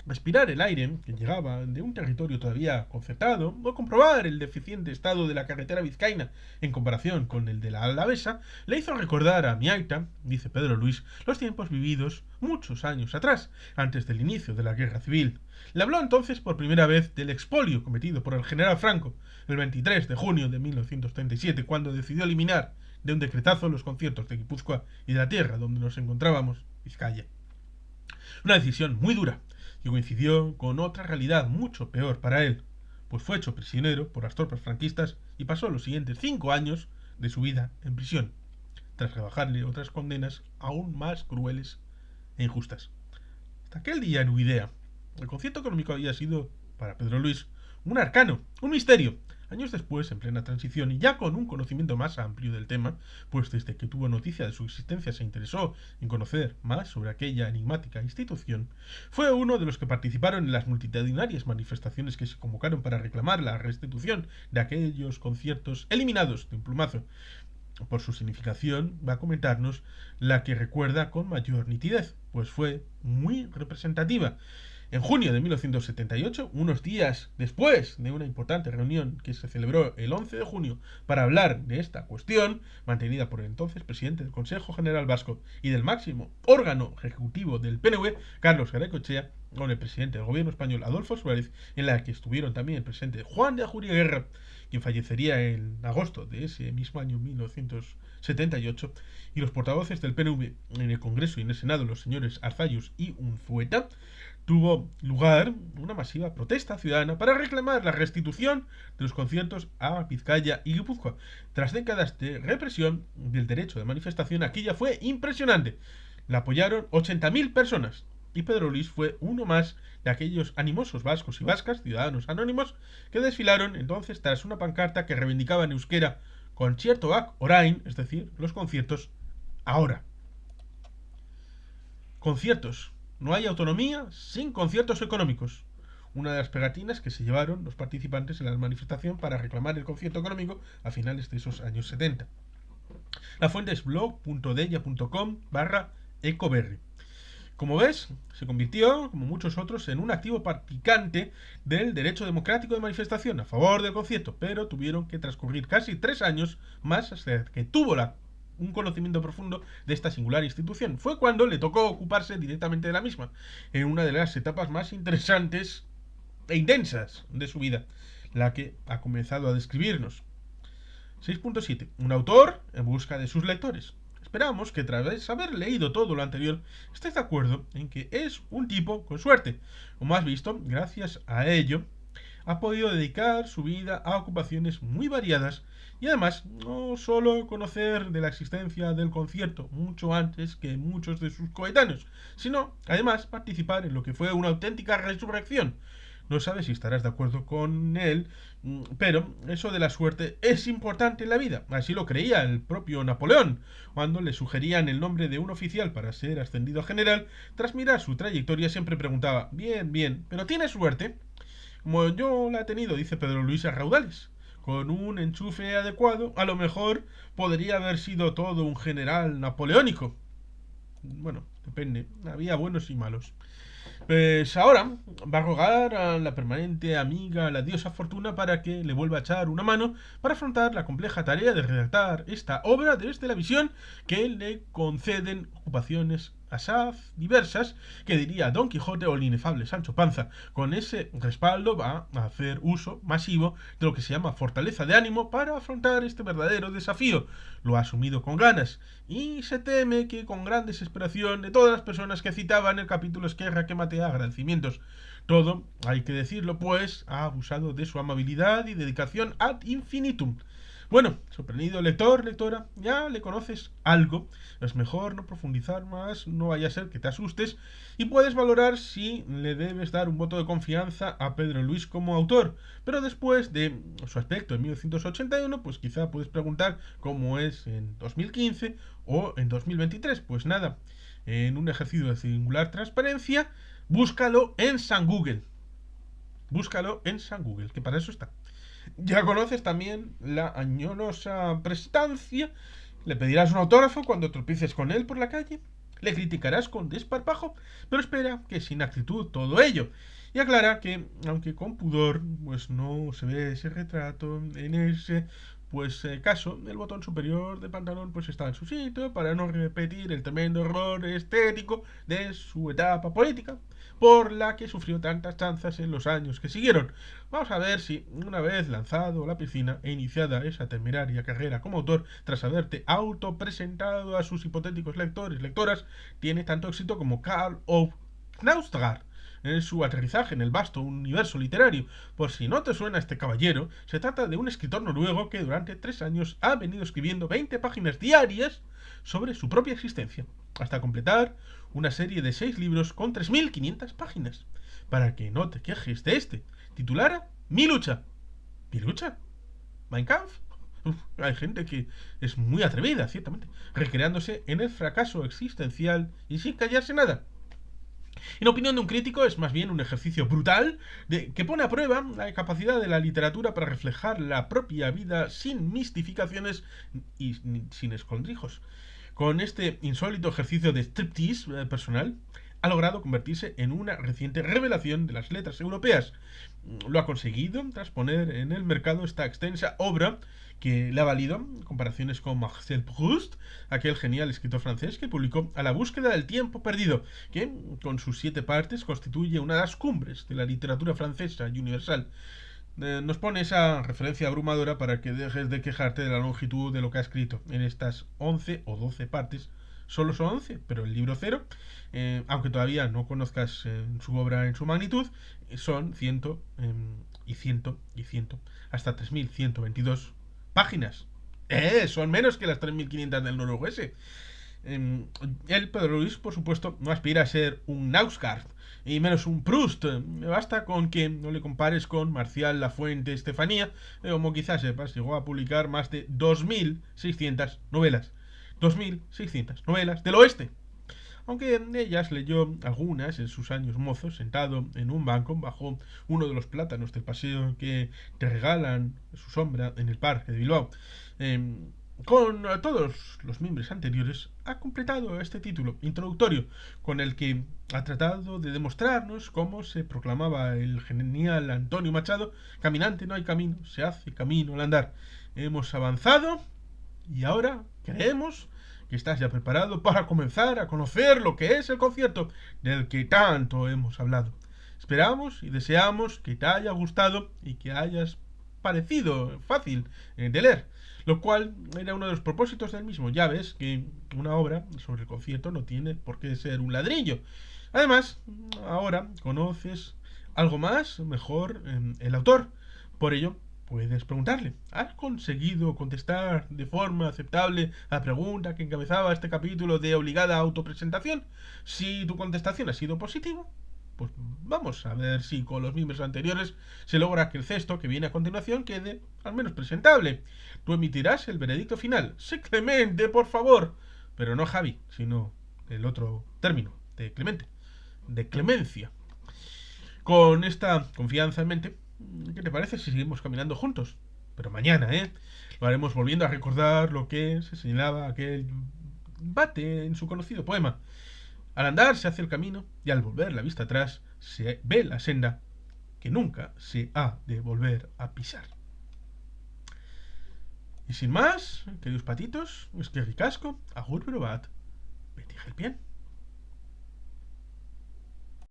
respirar el aire que llegaba de un territorio todavía concertado o comprobar el deficiente estado de la carretera vizcaína en comparación con el de la alavesa le hizo recordar a mi aita, dice Pedro Luis, los tiempos vividos muchos años atrás, antes del inicio de la guerra civil. Le habló entonces por primera vez del expolio cometido por el general Franco el 23 de junio de 1937, cuando decidió eliminar de un decretazo los conciertos de Guipúzcoa y de la tierra donde nos encontrábamos, Vizcaya. Una decisión muy dura, que coincidió con otra realidad mucho peor para él, pues fue hecho prisionero por las tropas franquistas y pasó los siguientes 5 años de su vida en prisión, tras rebajarle otras condenas aún más crueles e injustas. Hasta aquel día en Uidea, el concierto económico había sido, para Pedro Luis, un arcano, un misterio. Años después, en plena transición y ya con un conocimiento más amplio del tema, pues desde que tuvo noticia de su existencia se interesó en conocer más sobre aquella enigmática institución, fue uno de los que participaron en las multitudinarias manifestaciones que se convocaron para reclamar la restitución de aquellos conciertos eliminados de un plumazo. Por su significación, va a comentarnos la que recuerda con mayor nitidez, pues fue muy representativa. En junio de 1978, unos días después de una importante reunión que se celebró el 11 de junio para hablar de esta cuestión, mantenida por el entonces presidente del Consejo General Vasco y del máximo órgano ejecutivo del PNV, Carlos Garaikoetxea, con el presidente del gobierno español, Adolfo Suárez, en la que estuvieron también el presidente Juan de Ajuria Guerra, quien fallecería en agosto de ese mismo año 1978, y los portavoces del PNV en el Congreso y en el Senado, los señores Arzallus y Unzueta, tuvo lugar una masiva protesta ciudadana para reclamar la restitución de los conciertos a Vizcaya y Guipúzcoa. Tras décadas de represión del derecho de manifestación, aquella fue impresionante. La apoyaron 80.000 personas y Pedro Luis fue uno más de aquellos animosos vascos y vascas, ciudadanos anónimos, que desfilaron entonces tras una pancarta que reivindicaba en euskera Kontzertuak orain, es decir, los conciertos ahora. Conciertos. No hay autonomía sin conciertos económicos. Una de las pegatinas que se llevaron los participantes en la manifestación para reclamar el concierto económico a finales de esos años 70. La fuente es blog.deia.com/ecoberry. Como ves, se convirtió, como muchos otros, en un activo practicante del derecho democrático de manifestación a favor del concierto, pero tuvieron que transcurrir casi 3 años más hasta que tuvo un conocimiento profundo de esta singular institución. Fue cuando le tocó ocuparse directamente de la misma, en una de las etapas más interesantes e intensas de su vida, la que ha comenzado a describirnos. 6.7. Un autor en busca de sus lectores. Esperamos que tras haber leído todo lo anterior estés de acuerdo en que es un tipo con suerte. Como has visto, gracias a ello, ha podido dedicar su vida a ocupaciones muy variadas y además no solo conocer de la existencia del concierto mucho antes que muchos de sus coetáneos, sino además participar en lo que fue una auténtica resurrección. No sabes si estarás de acuerdo con él, pero eso de la suerte es importante en la vida. Así lo creía el propio Napoleón, cuando le sugerían el nombre de un oficial para ser ascendido a general. Tras mirar su trayectoria siempre preguntaba, bien, bien, ¿pero tienes suerte? Como yo la he tenido, dice Pedro Luis a raudales. Con un enchufe adecuado, a lo mejor podría haber sido todo un general napoleónico. Bueno, depende, había buenos y malos. Pues ahora va a rogar a la permanente amiga, la diosa Fortuna, para que le vuelva a echar una mano para afrontar la compleja tarea de redactar esta obra desde la visión que le conceden ocupaciones asaz diversas, que diría Don Quijote o el inefable Sancho Panza. Con ese respaldo va a hacer uso masivo de lo que se llama fortaleza de ánimo para afrontar este verdadero desafío. Lo ha asumido con ganas y se teme que con gran desesperación de todas las personas que citaban el capítulo Esquerra que matea agradecimientos. Todo, hay que decirlo, pues ha abusado de su amabilidad y dedicación ad infinitum. Bueno, sorprendido lector, lectora, ya le conoces algo. Es mejor no profundizar más, no vaya a ser que te asustes y puedes valorar si le debes dar un voto de confianza a Pedro Luis como autor. Pero después de su aspecto en 1981, pues quizá puedes preguntar cómo es en 2015 o en 2023. Pues nada, en un ejercicio de singular transparencia, búscalo en San Google. Búscalo en San Google, que para eso está. Ya conoces también la añosa prestancia. Le pedirás un autógrafo cuando tropieces con él por la calle. Le criticarás con desparpajo, pero espera que sin actitud todo ello. Y aclara que, aunque con pudor, pues no se ve ese retrato en ese caso, el botón superior de pantalón pues está en su sitio para no repetir el tremendo error estético de su etapa política, por la que sufrió tantas chanzas en los años que siguieron. Vamos a ver si, una vez lanzado a la piscina e iniciada esa temeraria carrera como autor, tras haberte autopresentado a sus hipotéticos lectores, lectoras, tiene tanto éxito como Karl Ove Knausgård en su aterrizaje en el vasto universo literario. Por si no te suena este caballero, se trata de un escritor noruego que durante 3 años ha venido escribiendo 20 páginas diarias sobre su propia existencia, hasta completar una serie de 6 libros con 3.500 páginas. Para que no te quejes de este, titulara Mi lucha. ¿Mi lucha? ¿Mein Kampf? Hay gente que es muy atrevida, ciertamente, recreándose en el fracaso existencial y sin callarse nada. En opinión de un crítico, es más bien un ejercicio brutal que pone a prueba la capacidad de la literatura para reflejar la propia vida sin mistificaciones y sin escondrijos. Con este insólito ejercicio de striptease personal, ha logrado convertirse en una reciente revelación de las letras europeas. Lo ha conseguido tras poner en el mercado esta extensa obra que le ha valido comparaciones con Marcel Proust, aquel genial escritor francés que publicó A la búsqueda del tiempo perdido, que con sus 7 partes constituye una de las cumbres de la literatura francesa y universal. Nos pone esa referencia abrumadora para que dejes de quejarte de la longitud de lo que ha escrito en estas 11 o 12 partes. Solo son 11, pero el libro cero, aunque todavía no conozcas su obra en su magnitud, son 100 y 100 y 100, hasta 3.122 páginas. Son menos que las 3.500 del noruego ese. El Pedro Luis, por supuesto, no aspira a ser un Knausgård y menos un Proust. Basta con que no le compares con Marcial Lafuente Estefanía, como quizás sepas, llegó a publicar más de 2.600 novelas. 2.600 novelas del oeste. Aunque de ellas leyó algunas en sus años mozos, sentado en un banco bajo uno de los plátanos del paseo que te regalan su sombra en el parque de Bilbao. Con todos los miembros anteriores, ha completado este título introductorio, con el que ha tratado de demostrarnos cómo se proclamaba el genial Antonio Machado: caminante no hay camino, se hace camino al andar. Hemos avanzado y ahora creemos que estás ya preparado para comenzar a conocer lo que es el concierto del que tanto hemos hablado. Esperamos y deseamos que te haya gustado y que hayas parecido fácil de leer, lo cual era uno de los propósitos del mismo. Ya ves que una obra sobre el concierto no tiene por qué ser un ladrillo. Además, ahora conoces algo más, mejor, el autor. Por ello, puedes preguntarle: ¿has conseguido contestar de forma aceptable a la pregunta que encabezaba este capítulo de obligada autopresentación? Si tu contestación ha sido positiva, pues vamos a ver si con los miembros anteriores se logra que el cesto que viene a continuación quede al menos presentable. Tú emitirás el veredicto final. Sé Clemente, por favor. Pero no Javi, sino el otro término, de Clemente, de clemencia. Con esta confianza en mente, ¿qué te parece si seguimos caminando juntos? Pero mañana, lo haremos volviendo a recordar lo que se señalaba aquel Bate en su conocido poema. Al andar se hace el camino y al volver la vista atrás se ve la senda que nunca se ha de volver a pisar. Y sin más, queridos patitos, es que ricasco, agur pero bat, betija el bien.